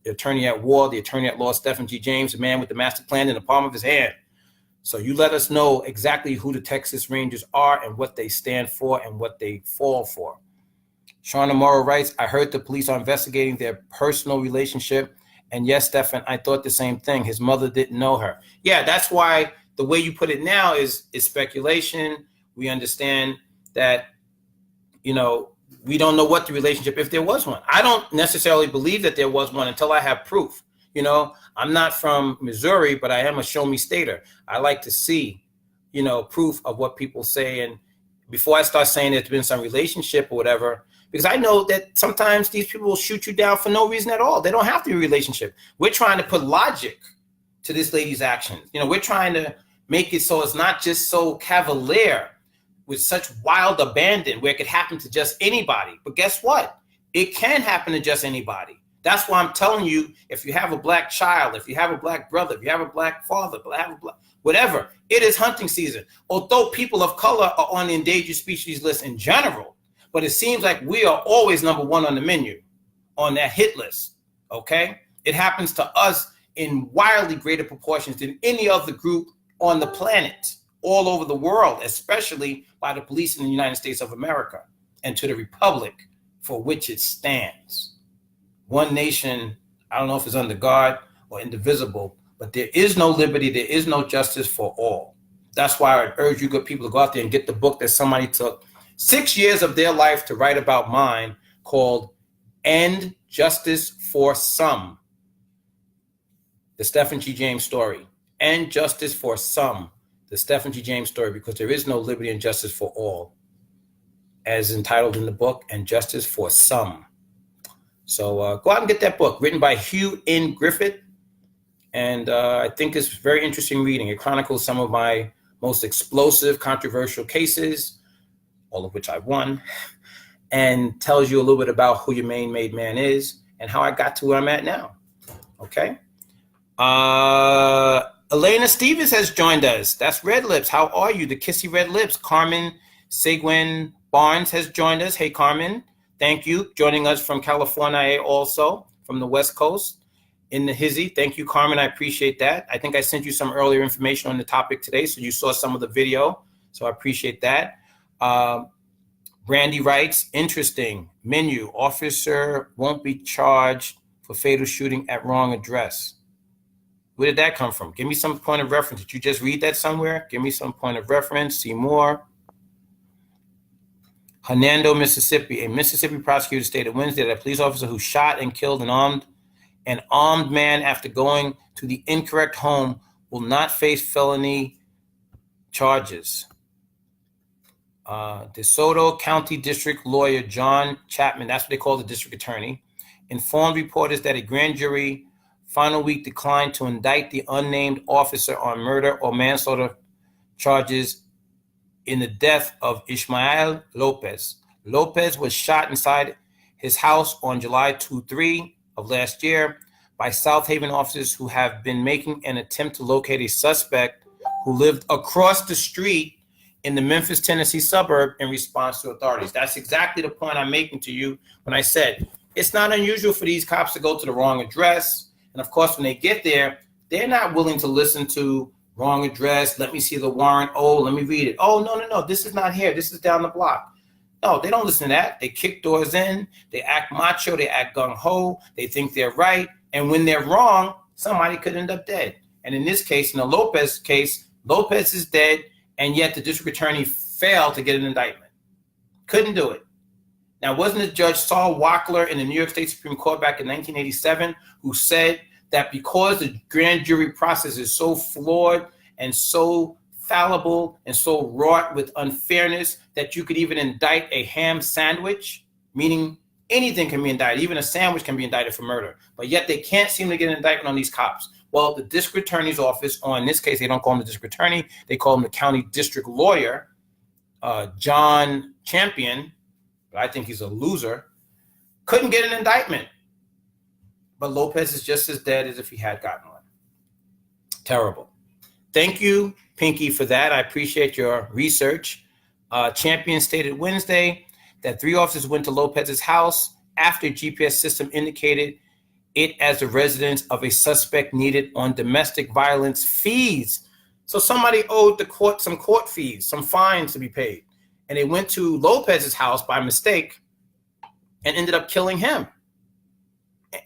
the attorney at war, the attorney at law, Stephen G. James, the man with the master plan in the palm of his hand. So you let us know exactly who the Texas Rangers are and what they stand for and what they fall for. Shauna Morrow writes, I heard the police are investigating their personal relationship. And yes, Stephen, I thought the same thing. His mother didn't know her. Yeah, that's why the way you put it now is speculation. We understand that, we don't know what the relationship, if there was one. I don't necessarily believe that there was one until I have proof. I'm not from Missouri, but I am a show me stater. I like to see, proof of what people say. before I start saying there's been some relationship or whatever, because I know that sometimes these people will shoot you down for no reason at all. They don't have to be a relationship. We're trying to put logic to this lady's actions. You know, we're trying to make it so it's not just so cavalier with such wild abandon where it could happen to just anybody. But guess what? It can happen to just anybody. That's why I'm telling you, if you have a black child, if you have a black brother, if you have a black father, whatever, it is hunting season. Although people of color are on the endangered species list in general, but it seems like we are always number one on the menu, on that hit list, okay? It happens to us in wildly greater proportions than any other group on the planet, all over the world, especially by the police in the United States of America and to the republic for which it stands. One nation, I don't know if it's under God or indivisible, but there is no liberty, there is no justice for all. That's why I urge you good people to go out there and get the book that somebody took 6 years of their life to write about mine, called End Justice for Some. The Stephen G. James story. End Justice for Some. The Stephen G. James story, because there is no liberty and justice for all, as entitled in the book, and justice for some. So go out and get that book, written by Hugh N. Griffith. And I think it's very interesting reading. It chronicles some of my most explosive, controversial cases, all of which I won, and tells you a little bit about who your main made man is and how I got to where I'm at now. Okay. Elena Stevens has joined us. That's Red Lips. How are you? The Kissy Red Lips. Carmen Seguin Barnes has joined us. Hey, Carmen. Thank you. Joining us from California also, from the West Coast in the hizzy. Thank you, Carmen. I appreciate that. I think I sent you some earlier information on the topic today, so you saw some of the video. So I appreciate that. Brandy writes, interesting. Menu, officer won't be charged for fatal shooting at wrong address. Where did that come from? Give me some point of reference. Did you just read that somewhere? Give me some point of reference. See more. Hernando, Mississippi. A Mississippi prosecutor stated Wednesday that a police officer who shot and killed an armed man after going to the incorrect home will not face felony charges. DeSoto County District Lawyer John Chapman, that's what they call the district attorney, informed reporters that a grand jury final week declined to indict the unnamed officer on murder or manslaughter charges in the death of Ismael Lopez. Lopez was shot inside his house on July 2-3 of last year by South Haven officers who have been making an attempt to locate a suspect who lived across the street in the Memphis, Tennessee suburb in response to authorities. That's exactly the point I'm making to you when I said it's not unusual for these cops to go to the wrong address. And of course, when they get there, they're not willing to listen to wrong address. Let me see the warrant. Oh, let me read it. Oh, no. This is not here. This is down the block. No, they don't listen to that. They kick doors in. They act macho. They act gung-ho. They think they're right. And when they're wrong, somebody could end up dead. And in this case, in the Lopez case, Lopez is dead, and yet the district attorney failed to get an indictment. Couldn't do it. Now, wasn't it Judge Saul Wackler in the New York State Supreme Court back in 1987 who said that because the grand jury process is so flawed and so fallible and so wrought with unfairness that you could even indict a ham sandwich, meaning anything can be indicted, even a sandwich can be indicted for murder, but yet they can't seem to get an indictment on these cops. Well, the district attorney's office, or in this case, they don't call him the district attorney, they call him the county district lawyer, John Champion, but I think he's a loser, couldn't get an indictment. But Lopez is just as dead as if he had gotten one. Terrible. Thank you, Pinky, for that. I appreciate your research. Champion stated Wednesday that 3 officers went to Lopez's house after a GPS system indicated it as the residence of a suspect needed on domestic violence fees. So somebody owed the court some court fees, some fines to be paid. And they went to Lopez's house by mistake and ended up killing him.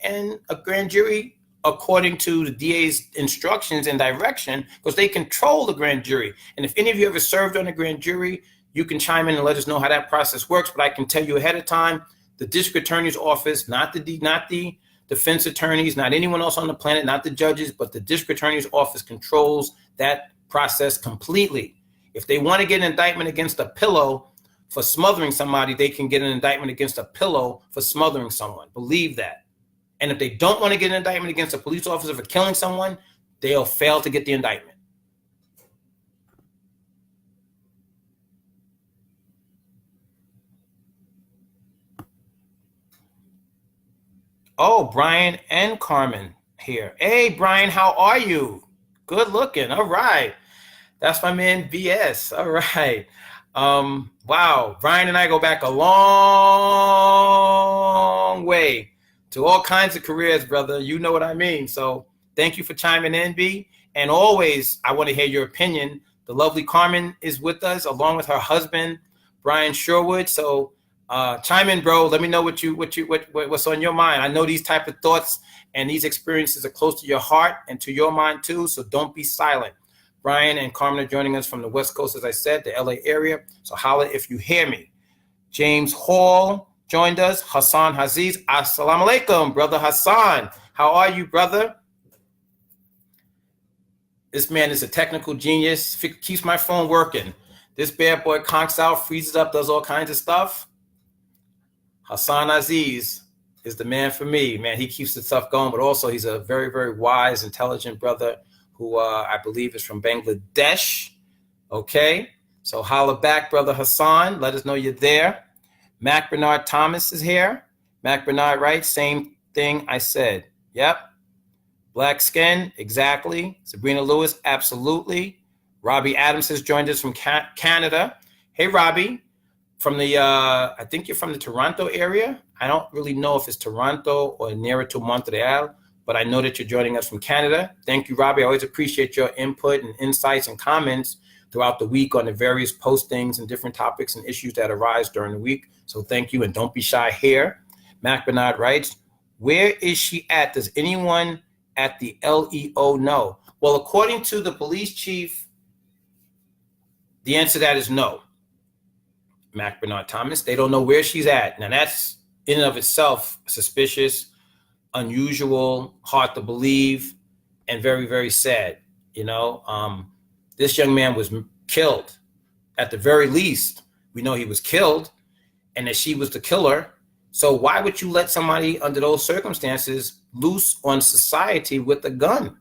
And a grand jury, according to the DA's instructions and direction, because they control the grand jury. And if any of you ever served on a grand jury, you can chime in and let us know how that process works. But I can tell you ahead of time, the district attorney's office, not the defense attorneys, not anyone else on the planet, not the judges, but the district attorney's office controls that process completely. If they want to get an indictment against a pillow for smothering somebody, they can get an indictment against a pillow for smothering someone. Believe that. And if they don't want to get an indictment against a police officer for killing someone, they'll fail to get the indictment. Oh, Brian and Carmen here. Hey, Brian, how are you? Good looking. All right. That's my man, BS. All right. Wow. Brian and I go back a long way to all kinds of careers, brother. You know what I mean. So thank you for chiming in, B. And always, I want to hear your opinion. The lovely Carmen is with us, along with her husband, Brian Sherwood. So chime in, bro. Let me know what's on your mind. I know these type of thoughts and these experiences are close to your heart and to your mind too. So don't be silent. Brian and Carmen are joining us from the West Coast, as I said, the LA area. So holla if you hear me. James Hall joined us. Hassan Haziz. Assalamu alaikum, brother Hassan. How are you, brother? This man is a technical genius. Keeps my phone working. This bad boy conks out, freezes up, does all kinds of stuff. Hassan Aziz is the man for me, man. He keeps the stuff going, but also he's a very, very wise, intelligent brother who I believe is from Bangladesh. Okay, so holla back, brother Hassan. Let us know you're there. Mac Bernard Thomas is here. Mac Bernard, right? Same thing I said. Yep. Black skin, exactly. Sabrina Lewis, absolutely. Robbie Adams has joined us from Canada. Hey, Robbie. From the, I think you're from the Toronto area. I don't really know if it's Toronto or nearer to Montreal, but I know that you're joining us from Canada. Thank you, Robbie. I always appreciate your input and insights and comments throughout the week on the various postings and different topics and issues that arise during the week. So thank you, and don't be shy here. Mac Bernard writes, where is she at? Does anyone at the LEO know? Well, according to the police chief, the answer to that is no. Mac Bernard Thomas, they don't know where she's at. Now that's in and of itself suspicious, unusual, hard to believe, and very, very sad. You know, this young man was killed. At the very least, we know he was killed and that she was the killer. So why would you let somebody under those circumstances loose on society with a gun?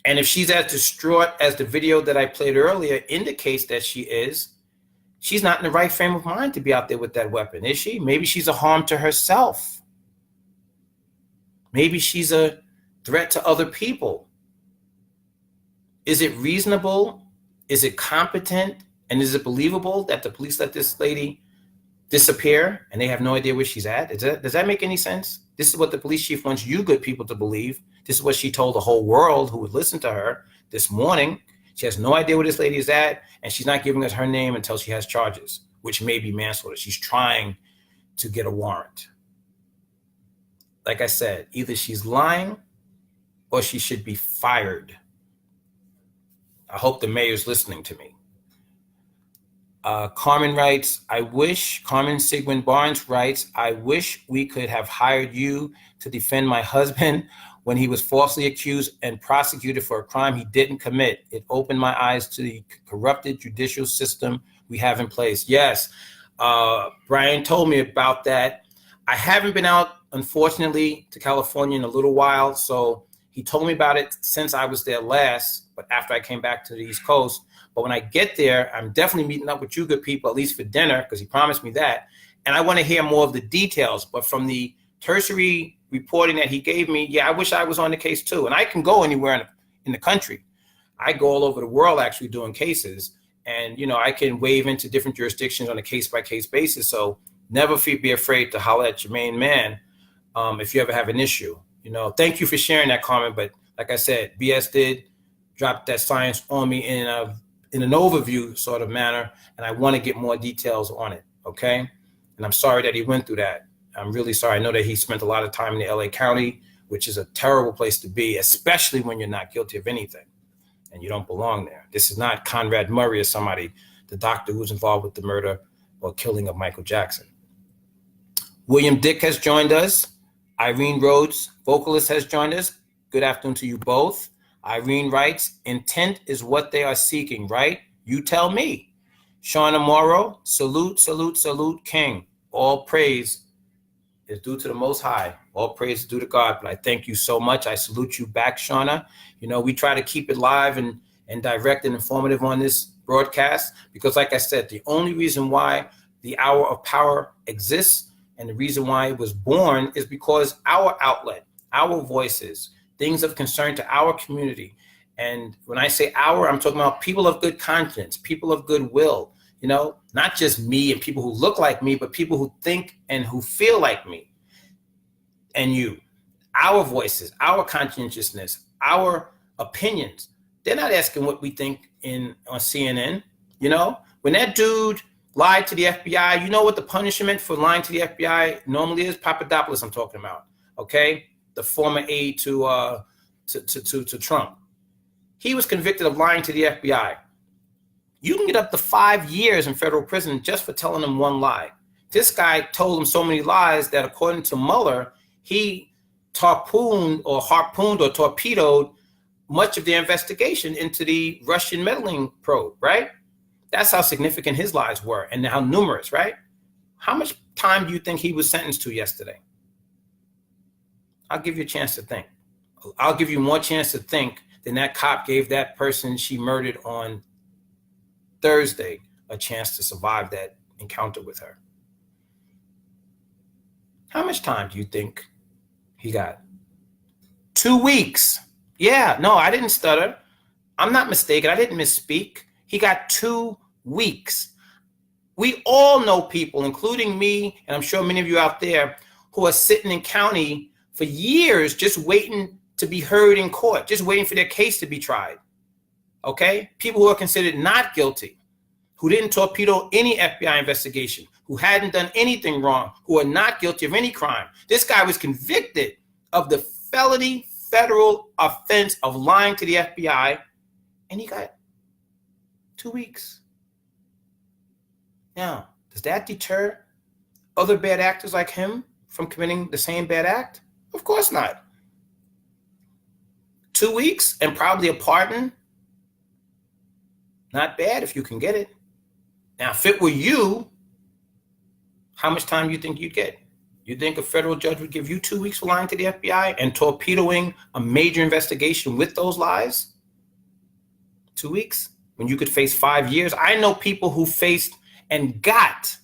And if she's as distraught as the video that I played earlier indicates that she is, she's not in the right frame of mind to be out there with that weapon, is she? Maybe she's a harm to herself. Maybe she's a threat to other people. Is it reasonable? Is it competent? And is it believable that the police let this lady disappear and they have no idea where she's at? Does that make any sense? This is what the police chief wants you good people to believe. This is what she told the whole world who would listen to her this morning. She has no idea where this lady is at, and she's not giving us her name until she has charges, which may be manslaughter. She's trying to get a warrant. Like I said, either she's lying or she should be fired. I hope the mayor's listening to me. Carmen writes, Carmen Sigmund Barnes writes, I wish we could have hired you to defend my husband when he was falsely accused and prosecuted for a crime he didn't commit. It opened my eyes to the corrupted judicial system we have in place. Yes, Brian told me about that. I haven't been out, unfortunately, to California in a little while, so he told me about it since I was there last, but after I came back to the East Coast. But when I get there, I'm definitely meeting up with you good people, at least for dinner, because he promised me that. And I want to hear more of the details. But from the tertiary reporting that he gave me, yeah, I wish I was on the case too. And I can go anywhere in the country. I go all over the world actually doing cases. And, you know, I can wave into different jurisdictions on a case-by-case basis. So never be afraid to holler at your main man if you ever have an issue. You know, thank you for sharing that, Carmen. But like I said, BS did drop that science on me in an overview sort of manner, and I want to get more details on it, okay? And I'm sorry that he went through that. I'm really sorry. I know that he spent a lot of time in the LA County, which is a terrible place to be, especially when you're not guilty of anything and you don't belong there. This is not Conrad Murray or somebody, the doctor who's involved with the murder or killing of Michael Jackson. William Dick has joined us. Irene Rhodes, vocalist, has joined us. Good afternoon to you both. Irene writes, intent is what they are seeking, right? You tell me. Shauna Morrow, salute, salute, salute, King. All praise is due to the Most High. All praise is due to God. But I thank you so much. I salute you back, Shauna. You know, we try to keep it live and direct and informative on this broadcast because, like I said, the only reason why the Hour of Power exists and the reason why it was born is because our outlet, our voices, things of concern to our community. And when I say our, I'm talking about people of good conscience, people of goodwill, you know, not just me and people who look like me, but people who think and who feel like me and you. Our voices, our conscientiousness, our opinions. They're not asking what we think on CNN. You know, when that dude lied to the FBI, you know what the punishment for lying to the FBI normally is? Papadopoulos, I'm talking about. Okay, the former aide to Trump. He was convicted of lying to the FBI. You can get up to 5 years in federal prison just for telling them one lie. This guy told him so many lies that, according to Mueller, he harpooned or torpedoed much of the investigation into the Russian meddling probe, right? That's how significant his lies were and how numerous, right? How much time do you think he was sentenced to yesterday? I'll give you a chance to think. I'll give you more chance to think than that cop gave that person she murdered on Thursday a chance to survive that encounter with her. How much time do you think he got? 2 weeks. Yeah, no, I didn't stutter. I'm not mistaken. I didn't misspeak. He got 2 weeks. We all know people, including me, and I'm sure many of you out there, who are sitting in county for years just waiting to be heard in court, just waiting for their case to be tried. Okay? People who are considered not guilty, who didn't torpedo any FBI investigation, who hadn't done anything wrong, who are not guilty of any crime. This guy was convicted of the felony federal offense of lying to the FBI, and he got 2 weeks. Now, does that deter other bad actors like him from committing the same bad act? Of course not. 2 weeks and probably a pardon. Not bad if you can get it. Now, if it were you, how much time do you think you'd get? You think a federal judge would give you 2 weeks for lying to the FBI and torpedoing a major investigation with those lies? 2 weeks? When you could face 5 years? I know people who faced and got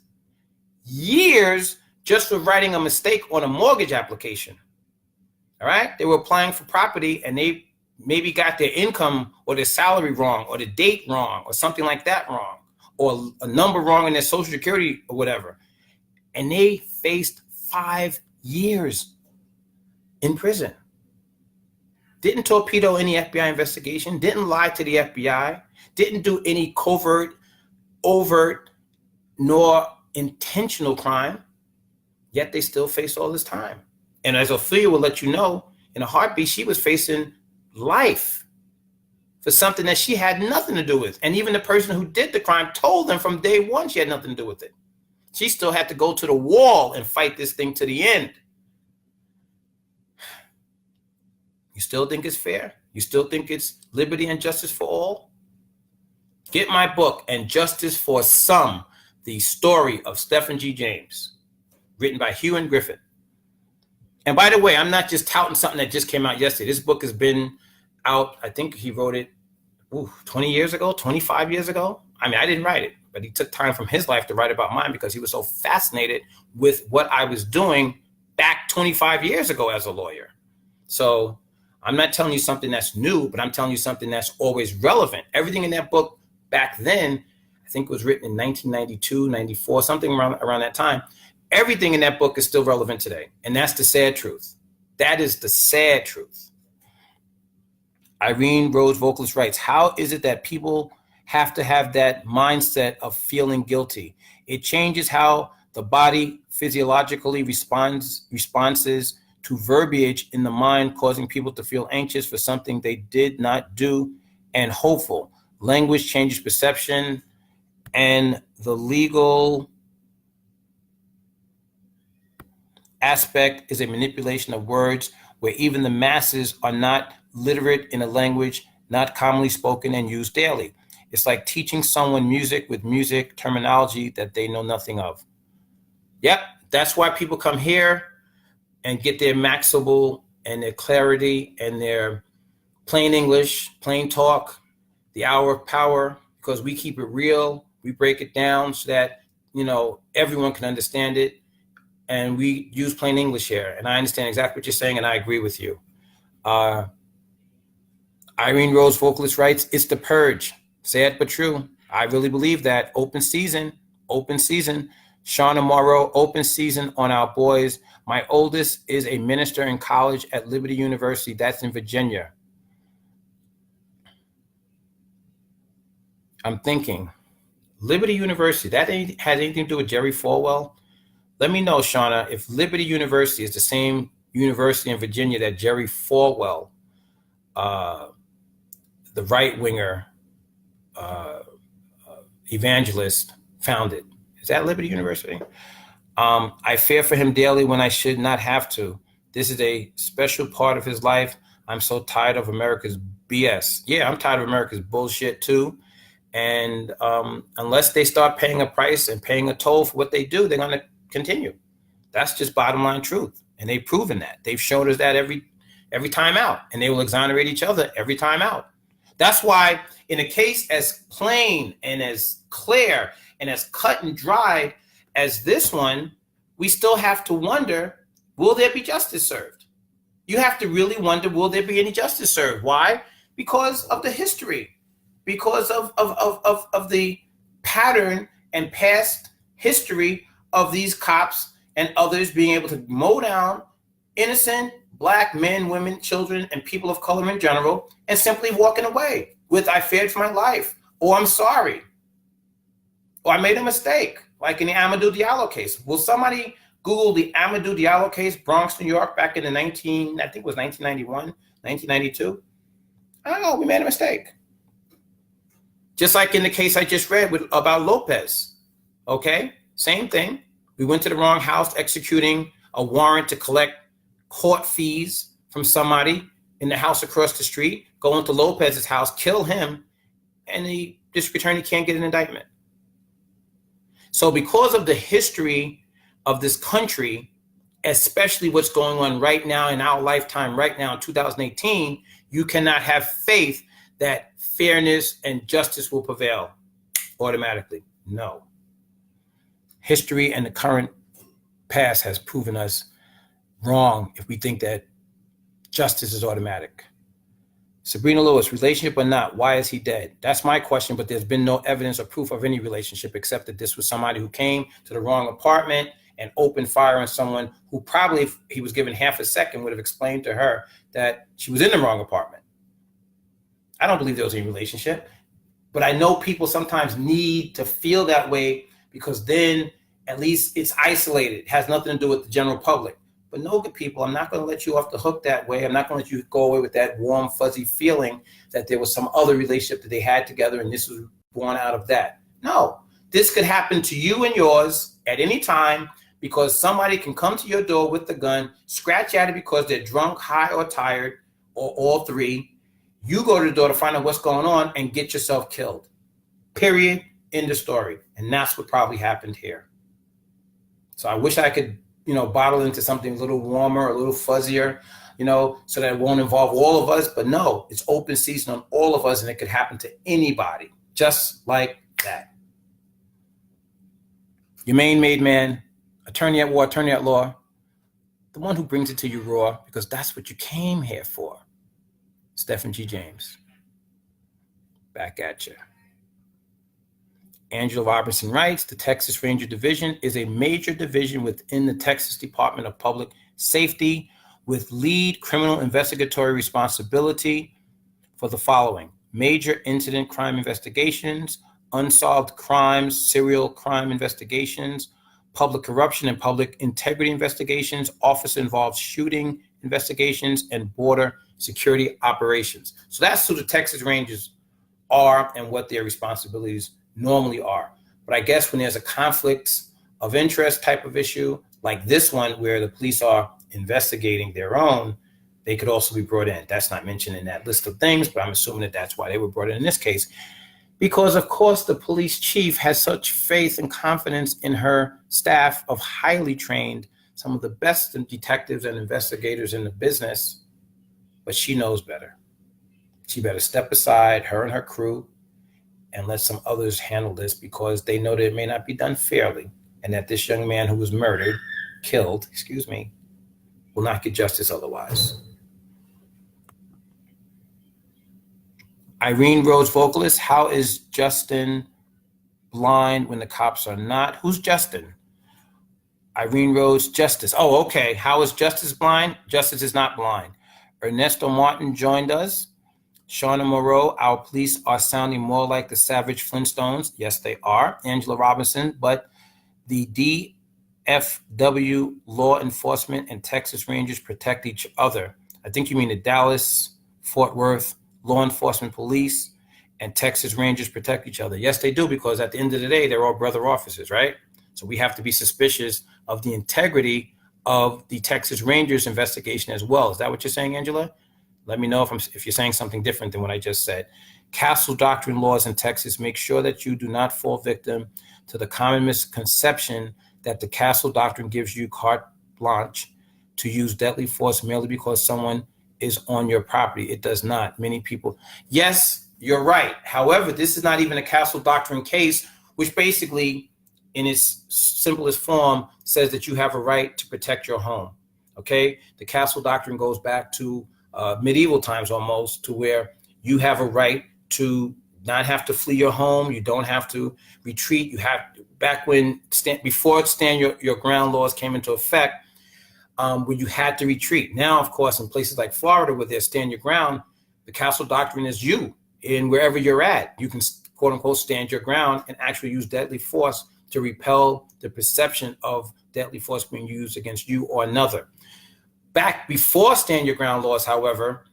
years just for writing a mistake on a mortgage application. All right? They were applying for property and they maybe got their income or their salary wrong or the date wrong or something like that wrong or a number wrong in their social security or whatever. And they faced 5 years in prison. Didn't torpedo any FBI investigation, didn't lie to the FBI, didn't do any covert, overt, nor intentional crime, yet they still face all this time. And as Ophelia will let you know, in a heartbeat, she was facing life for something that she had nothing to do with. And even the person who did the crime told them from day one she had nothing to do with it. She still had to go to the wall and fight this thing to the end. You still think it's fair? You still think it's liberty and justice for all? Get my book, And Justice for Some, The Story of Stephen G. James, written by Hugh and Griffin. And by the way, I'm not just touting something that just came out yesterday. This book has been out, I think he wrote it 20 years ago, 25 years ago. I mean, I didn't write it, but he took time from his life to write about mine because he was so fascinated with what I was doing back 25 years ago as a lawyer. So I'm not telling you something that's new, but I'm telling you something that's always relevant. Everything in that book back then, I think it was written in 1992, 94, something around that time. Everything in that book is still relevant today. And that's the sad truth. That is the sad truth. Irene Rose Vocalist writes, how is it that people have to have that mindset of feeling guilty? It changes how the body physiologically responds to verbiage in the mind, causing people to feel anxious for something they did not do and hopeful. Language changes perception, and the legal aspect is a manipulation of words where even the masses are not literate in a language not commonly spoken and used daily. It's like teaching someone music with music terminology that they know nothing of. Yep, that's why people come here and get their maximal and their clarity and their plain English, plain talk, the hour of power, because we keep it real. We break it down so that, everyone can understand it. And we use plain English here. And I understand exactly what you're saying, and I agree with you. Irene Rose, vocalist, writes, it's the purge. Sad but true. I really believe that. Open season. Shauna Morrow, open season on our boys. My oldest is a minister in college at Liberty University. That's in Virginia. I'm thinking, Liberty University, that has anything to do with Jerry Falwell? Let me know, Shauna, if Liberty University is the same university in Virginia that Jerry Falwell, the right-winger evangelist, founded. Is that Liberty University? I fear for him daily when I should not have to. This is a special part of his life. I'm so tired of America's BS. Yeah, I'm tired of America's bullshit too. And unless they start paying a price and paying a toll for what they do, they're going to continue. That's just bottom line truth. And they've proven that. They've showed us that every time out. And they will exonerate each other every time out. That's why in a case as plain and as clear and as cut and dried as this one, we still have to wonder, will there be justice served? You have to really wonder, will there be any justice served? Why? Because of the history, because of the pattern and past history of these cops and others being able to mow down innocent Black men, women, children, and people of color in general, and simply walking away with, I feared for my life, or I'm sorry, or I made a mistake, like in the Amadou Diallo case. Will somebody Google the Amadou Diallo case, Bronx, New York, back in the 1991, 1992? I don't know, we made a mistake. Just like in the case I just read about Lopez, okay? Same thing. We went to the wrong house executing a warrant to collect court fees from somebody in the house across the street, go into Lopez's house, kill him, and the district attorney can't get an indictment. So because of the history of this country, especially what's going on right now in our lifetime, right now in 2018, you cannot have faith that fairness and justice will prevail automatically. No. History and the current past has proven us wrong if we think that justice is automatic. Sabrina Lewis, relationship or not, why is he dead? That's my question, but there's been no evidence or proof of any relationship except that this was somebody who came to the wrong apartment and opened fire on someone who probably, if he was given half a second, would have explained to her that she was in the wrong apartment. I don't believe there was any relationship, but I know people sometimes need to feel that way because then at least it's isolated. It has nothing to do with the general public. But no, good people, I'm not going to let you off the hook that way. I'm not going to let you go away with that warm, fuzzy feeling that there was some other relationship that they had together and this was born out of that. No, this could happen to you and yours at any time because somebody can come to your door with the gun, scratch at it because they're drunk, high, or tired, or all three. You go to the door to find out what's going on and get yourself killed. Period. End of story. And that's what probably happened here. So I wish I could bottle into something a little warmer, a little fuzzier, so that it won't involve all of us. But no, it's open season on all of us, and it could happen to anybody, just like that. Your main made man, attorney at war, attorney at law, the one who brings it to you raw, because that's what you came here for. Stephen G. James. Back at you. Angela Robertson writes, the Texas Ranger Division is a major division within the Texas Department of Public Safety with lead criminal investigatory responsibility for the following: major incident crime investigations, unsolved crimes, serial crime investigations, public corruption and public integrity investigations, officer-involved shooting investigations, and border security operations. So that's who the Texas Rangers are and what their responsibilities normally are. But I guess when there's a conflict of interest type of issue, like this one where the police are investigating their own, they could also be brought in. That's not mentioned in that list of things, but I'm assuming that that's why they were brought in this case. Because, of course, the police chief has such faith and confidence in her staff of highly trained, some of the best detectives and investigators in the business, but she knows better. She better step aside, her and her crew, and let some others handle this because they know that it may not be done fairly and that this young man who was killed, will not get justice otherwise. Irene Rhodes, vocalist, how is Justin blind when the cops are not? Who's Justin? Irene Rhodes, Justice. Oh, okay. How is Justice blind? Justice is not blind. Ernesto Martin joined us. Shauna Moreau, our police are sounding more like the Savage Flintstones. Yes, they are. Angela Robinson, but the DFW law enforcement and Texas Rangers protect each other. I think you mean the Dallas, Fort Worth law enforcement police and Texas Rangers protect each other. Yes, they do, because at the end of the day, they're all brother officers, right? So we have to be suspicious of the integrity of the Texas Rangers investigation as well. Is that what you're saying, Angela? Let me know if you're saying something different than what I just said. Castle doctrine laws in Texas make sure that you do not fall victim to the common misconception that the Castle doctrine gives you carte blanche to use deadly force merely because someone is on your property. It does not. Many people. Yes, you're right. However, this is not even a Castle doctrine case, which basically, in its simplest form, says that you have a right to protect your home. Okay? The Castle doctrine goes back to medieval times almost, to where you have a right to not have to flee your home. You don't have to retreat. You have back when before stand your ground laws came into effect, where you had to retreat. Now, of course, in places like Florida where there's stand your ground, the Castle doctrine is you, and wherever you're at, you can quote unquote stand your ground and actually use deadly force to repel the perception of deadly force being used against you or another. Back before stand your ground laws, however,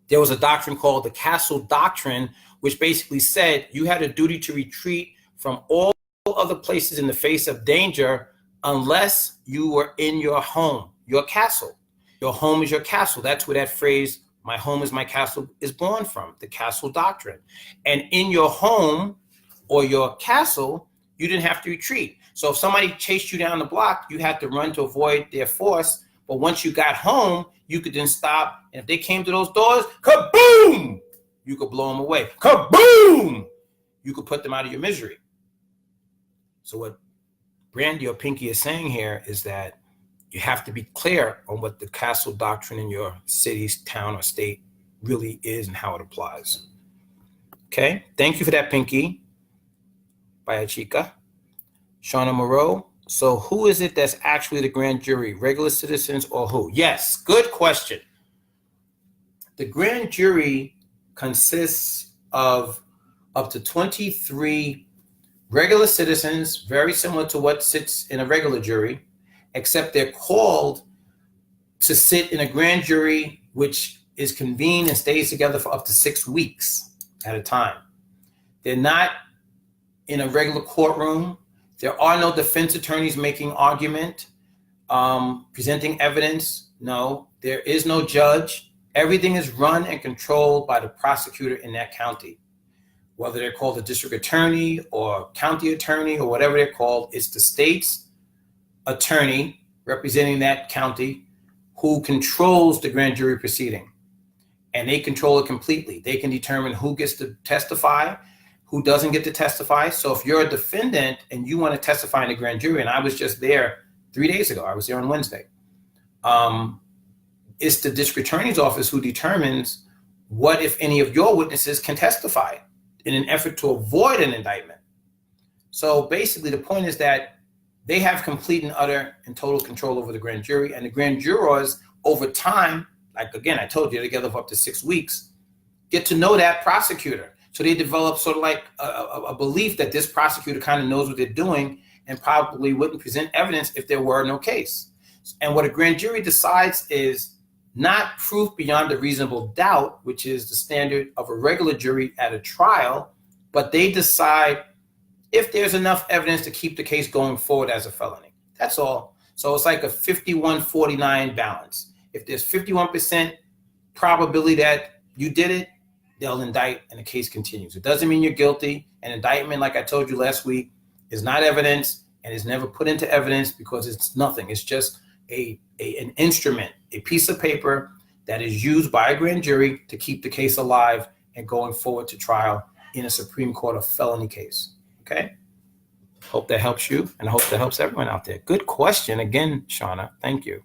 there was a doctrine called the Castle Doctrine, which basically said you had a duty to retreat from all other places in the face of danger unless you were in your home, your castle. Your home is your castle. That's where that phrase, my home is my castle, is born from, the Castle Doctrine. And in your home or your castle, you didn't have to retreat. So if somebody chased you down the block, you had to run to avoid their force. But once you got home, you could then stop. And if they came to those doors, kaboom, you could blow them away. Kaboom, you could put them out of your misery. So what Brandy or Pinky is saying here is that you have to be clear on what the Castle Doctrine in your city, town, or state really is and how it applies. Okay, thank you for that, Pinky. Bye, Chica. Shauna Moreau. So who is it that's actually the grand jury? Regular citizens or who? Yes, good question. The grand jury consists of up to 23 regular citizens, very similar to what sits in a regular jury, except they're called to sit in a grand jury, which is convened and stays together for up to 6 weeks at a time. They're not in a regular courtroom. There are no defense attorneys making argument, presenting evidence. No, there is no judge. Everything is run and controlled by the prosecutor in that county. Whether they're called a district attorney or county attorney or whatever they're called, it's the state's attorney representing that county who controls the grand jury proceeding. And they control it completely. They can determine who gets to testify, who doesn't get to testify. So if you're a defendant and you want to testify in the grand jury, and I was just there 3 days ago, I was there on Wednesday. It's the district attorney's office who determines what, if any, of your witnesses can testify in an effort to avoid an indictment. So basically the point is that they have complete and utter and total control over the grand jury, and the grand jurors over time, like again, I told you, together for up to 6 weeks, get to know that prosecutor. So they develop sort of like a belief that this prosecutor kind of knows what they're doing and probably wouldn't present evidence if there were no case. And what a grand jury decides is not proof beyond a reasonable doubt, which is the standard of a regular jury at a trial, but they decide if there's enough evidence to keep the case going forward as a felony. That's all. So it's like a 51-49 balance. If there's 51% probability that you did it, they'll indict and the case continues. It doesn't mean you're guilty. An indictment, like I told you last week, is not evidence and is never put into evidence because it's nothing. It's just an instrument, a piece of paper that is used by a grand jury to keep the case alive and going forward to trial in a Supreme Court of felony case. Okay? Hope that helps you, and I hope that helps everyone out there. Good question again, Shauna. Thank you.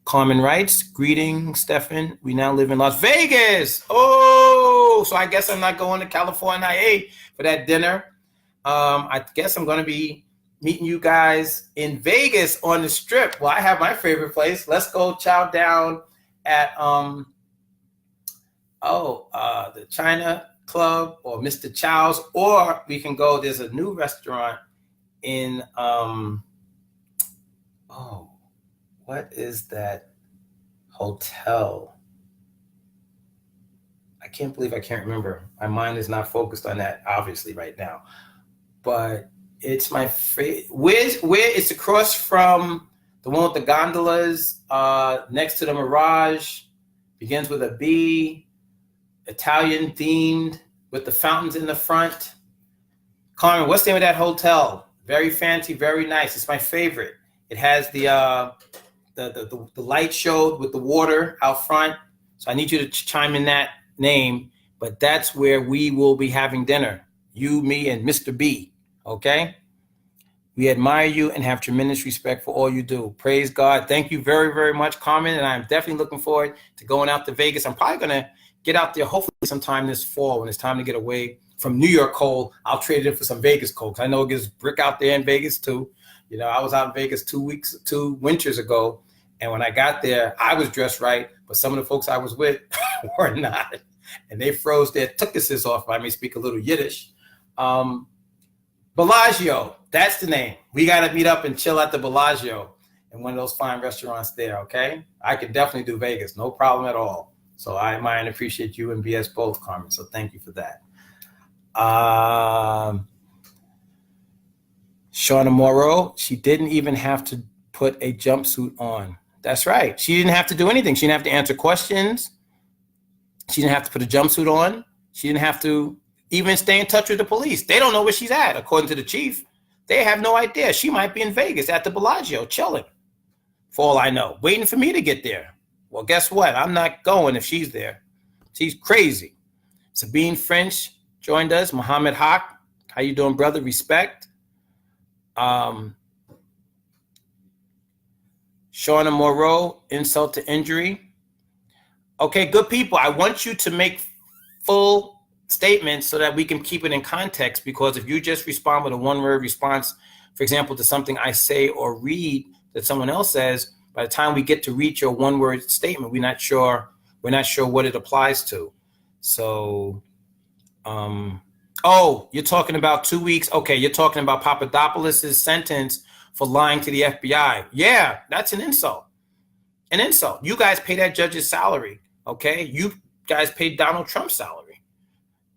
Carmen writes, greetings, Stefan. We now live in Las Vegas. Oh, so I guess I'm not going to California for that dinner. I guess I'm going to be meeting you guys in Vegas on the Strip. Well, I have my favorite place. Let's go chow down at the China Club or Mr. Chow's, or we can go. There's a new restaurant in what is that hotel? I can't believe I can't remember. My mind is not focused on that, obviously, right now. But it's my favorite. Where it's across from the one with the gondolas, next to the Mirage, begins with a B, Italian themed, with the fountains in the front. Carmen, what's the name of that hotel? Very fancy, very nice. It's my favorite. It has the light show with the water out front. So I need you to chime in that name, but that's where we will be having dinner. You, me, and Mr. B, okay? We admire you and have tremendous respect for all you do. Praise God. Thank you very, very much, Carmen, and I'm definitely looking forward to going out to Vegas. I'm probably going to get out there hopefully sometime this fall when it's time to get away from New York cold. I'll trade it in for some Vegas cold, 'cause I know it gets brick out there in Vegas too. You know, I was out in Vegas 2 winters ago, and when I got there, I was dressed right, but some of the folks I was with were not. And they froze their tuckuses off, if I may speak a little Yiddish. Bellagio, that's the name. We got to meet up and chill at the Bellagio in one of those fine restaurants there, okay? I could definitely do Vegas, no problem at all. So I admire and appreciate you and BS both, Carmen, so thank you for that. Shauna Morrow, she didn't even have to put a jumpsuit on. That's right. She didn't have to do anything. She didn't have to answer questions. She didn't have to put a jumpsuit on. She didn't have to even stay in touch with the police. They don't know where she's at, according to the chief. They have no idea. She might be in Vegas at the Bellagio, chilling, for all I know, waiting for me to get there. Well, guess what? I'm not going if she's there. She's crazy. Sabine French joined us. Muhammad Haq, how you doing, brother? Respect. Shauna Moreau, insult to injury. Okay, good people. I want you to make full statements so that we can keep it in context, because if you just respond with a one-word response, for example, to something I say or read that someone else says, by the time we get to reach your one-word statement, we're not sure what it applies to. So, you're talking about 2 weeks. Okay, you're talking about Papadopoulos' sentence for lying to the FBI. Yeah, that's an insult. An insult. You guys pay that judge's salary, okay? You guys pay Donald Trump's salary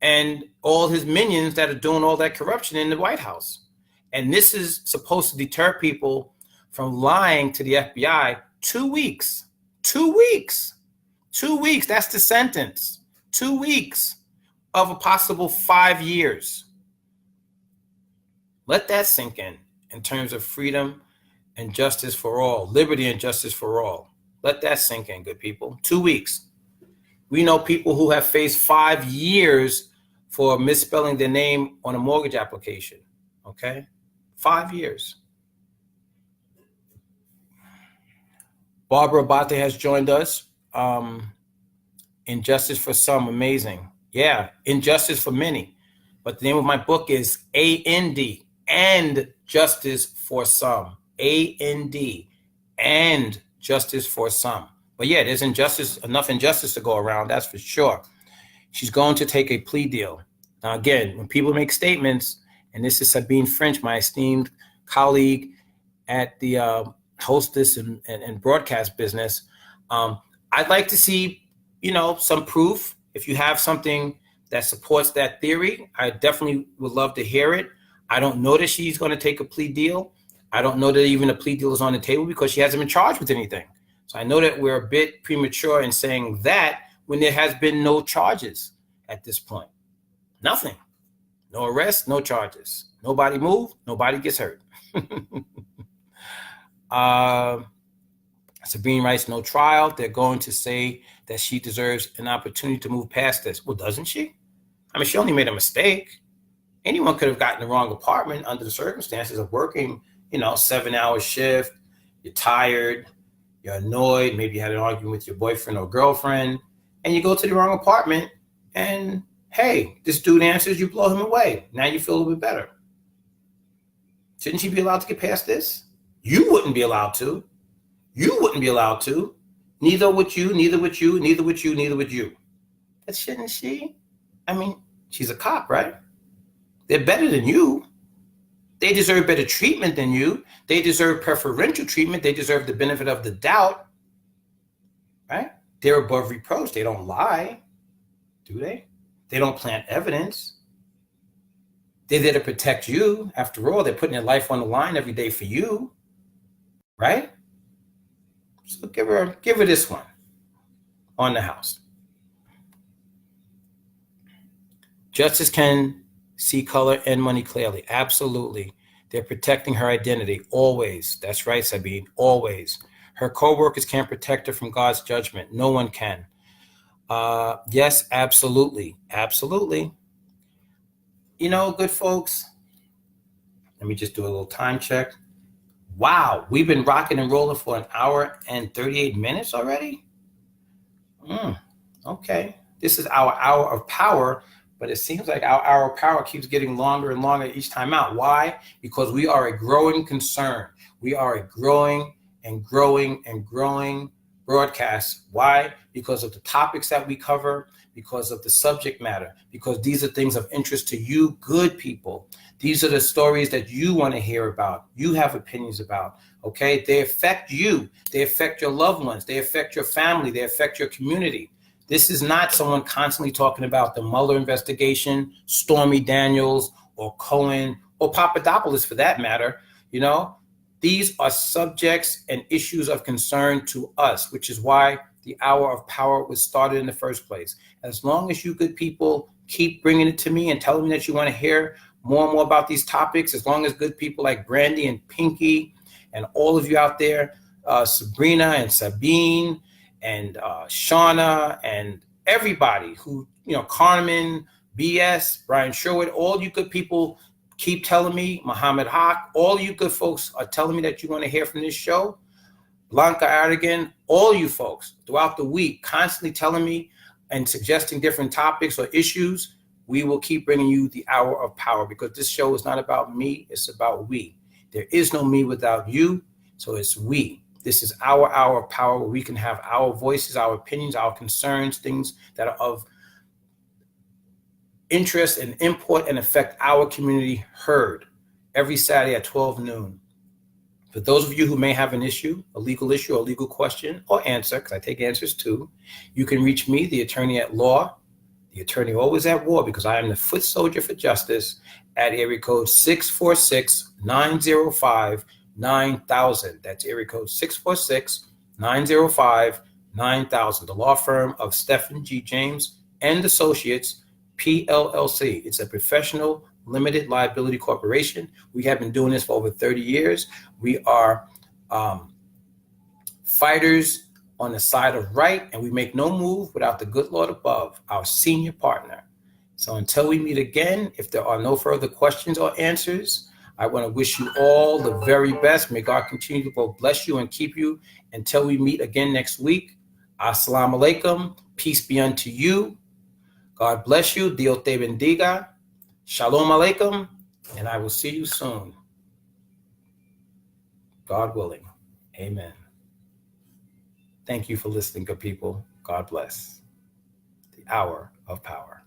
and all his minions that are doing all that corruption in the White House. And this is supposed to deter people from lying to the FBI. 2 weeks. 2 weeks. 2 weeks. That's the sentence. 2 weeks of a possible 5 years. Let that sink in terms of freedom and justice for all, liberty and justice for all. Let that sink in, good people. 2 weeks. We know people who have faced 5 years for misspelling their name on a mortgage application, okay? 5 years. Barbara Abate has joined us. Injustice for Some, amazing. Yeah, Injustice for Many. But the name of my book is A-N-D, and Justice for Some. A-N-D, and Justice for Some. But yeah, there's enough injustice to go around, that's for sure. She's going to take a plea deal. Now, again, when people make statements, and this is Sabine French, my esteemed colleague at the hostess and broadcast business, I'd like to see, some proof. If you have something that supports that theory, I definitely would love to hear it. I don't know that she's going to take a plea deal. I don't know that even a plea deal is on the table because she hasn't been charged with anything. So I know that we're a bit premature in saying that when there has been no charges. at this point? Nothing. No arrest, no charges. Nobody moved, nobody gets hurt. Sabine writes, no trial. They're going to say that she deserves an opportunity to move past this. Well, doesn't she? I mean, she only made a mistake. Anyone could have gotten the wrong apartment under the circumstances of working, 7-hour shift. You're tired, you're annoyed, maybe you had an argument with your boyfriend or girlfriend, and you go to the wrong apartment, and hey, this dude answers, you blow him away. Now you feel a little bit better. Shouldn't she be allowed to get past this? You wouldn't be allowed to. You wouldn't be allowed to. Neither would you, neither would you, neither would you, neither would you. But shouldn't she? I mean, she's a cop, right? They're better than you. They deserve better treatment than you. They deserve preferential treatment. They deserve the benefit of the doubt, right? They're above reproach. They don't lie, do they? They don't plant evidence. They're there to protect you. After all, they're putting their life on the line every day for you, right? So give her this one on the house. Justice can see color and money clearly. Absolutely. They're protecting her identity. Always. That's right, Sabine. Always. Her co-workers can't protect her from God's judgment. No one can. Yes, absolutely. Absolutely. Good folks, let me just do a little time check. Wow, we've been rocking and rolling for an hour and 38 minutes already? Okay. This is our hour of power, but it seems like our hour of power keeps getting longer and longer each time out. Why? Because we are a growing concern. We are a growing and growing and growing broadcast. Why? Because of the topics that we cover, because of the subject matter, because these are things of interest to you, good people. These are the stories that you want to hear about. You have opinions about, okay? They affect you. They affect your loved ones. They affect your family. They affect your community. This is not someone constantly talking about the Mueller investigation, Stormy Daniels, or Cohen, or Papadopoulos for that matter. These are subjects and issues of concern to us, which is why the hour of power was started in the first place. As long as you good people keep bringing it to me and telling me that you want to hear more and more about these topics, as long as good people like Brandy and Pinky and all of you out there, Sabrina and Sabine and Shauna and everybody who, Carmen, BS, Brian Sherwood, all you good people keep telling me, Muhammad Haq, all you good folks are telling me that you want to hear from this show. Blanca Artigan, all you folks throughout the week constantly telling me and suggesting different topics or issues. We will keep bringing you the hour of power because this show is not about me. It's about we. There is no me without you. So it's we. This is our hour of power where we can have our voices, our opinions, our concerns, things that are of interest and import and affect our community heard every Saturday at 12 noon. For those of you who may have an issue, a legal issue, or a legal question or answer, because I take answers too, you can reach me, the attorney at law, the attorney always at war, because I am the foot soldier for justice, at area code 646-905-9000. That's area code 646-905-9000. The law firm of Stephen G. James and Associates, PLLC. It's a professional limited liability corporation. We have been doing this for over 30 years. We are fighters on the side of right, and we make no move without the good Lord above, our senior partner. So until we meet again, if there are no further questions or answers, I want to wish you all the very best. May God continue to both bless you and keep you until we meet again next week. Assalamu alaikum. Peace be unto you. God bless you. Dios te bendiga. Shalom alaikum. And I will see you soon. God willing. Amen. Thank you for listening, good people. God bless. The hour of power.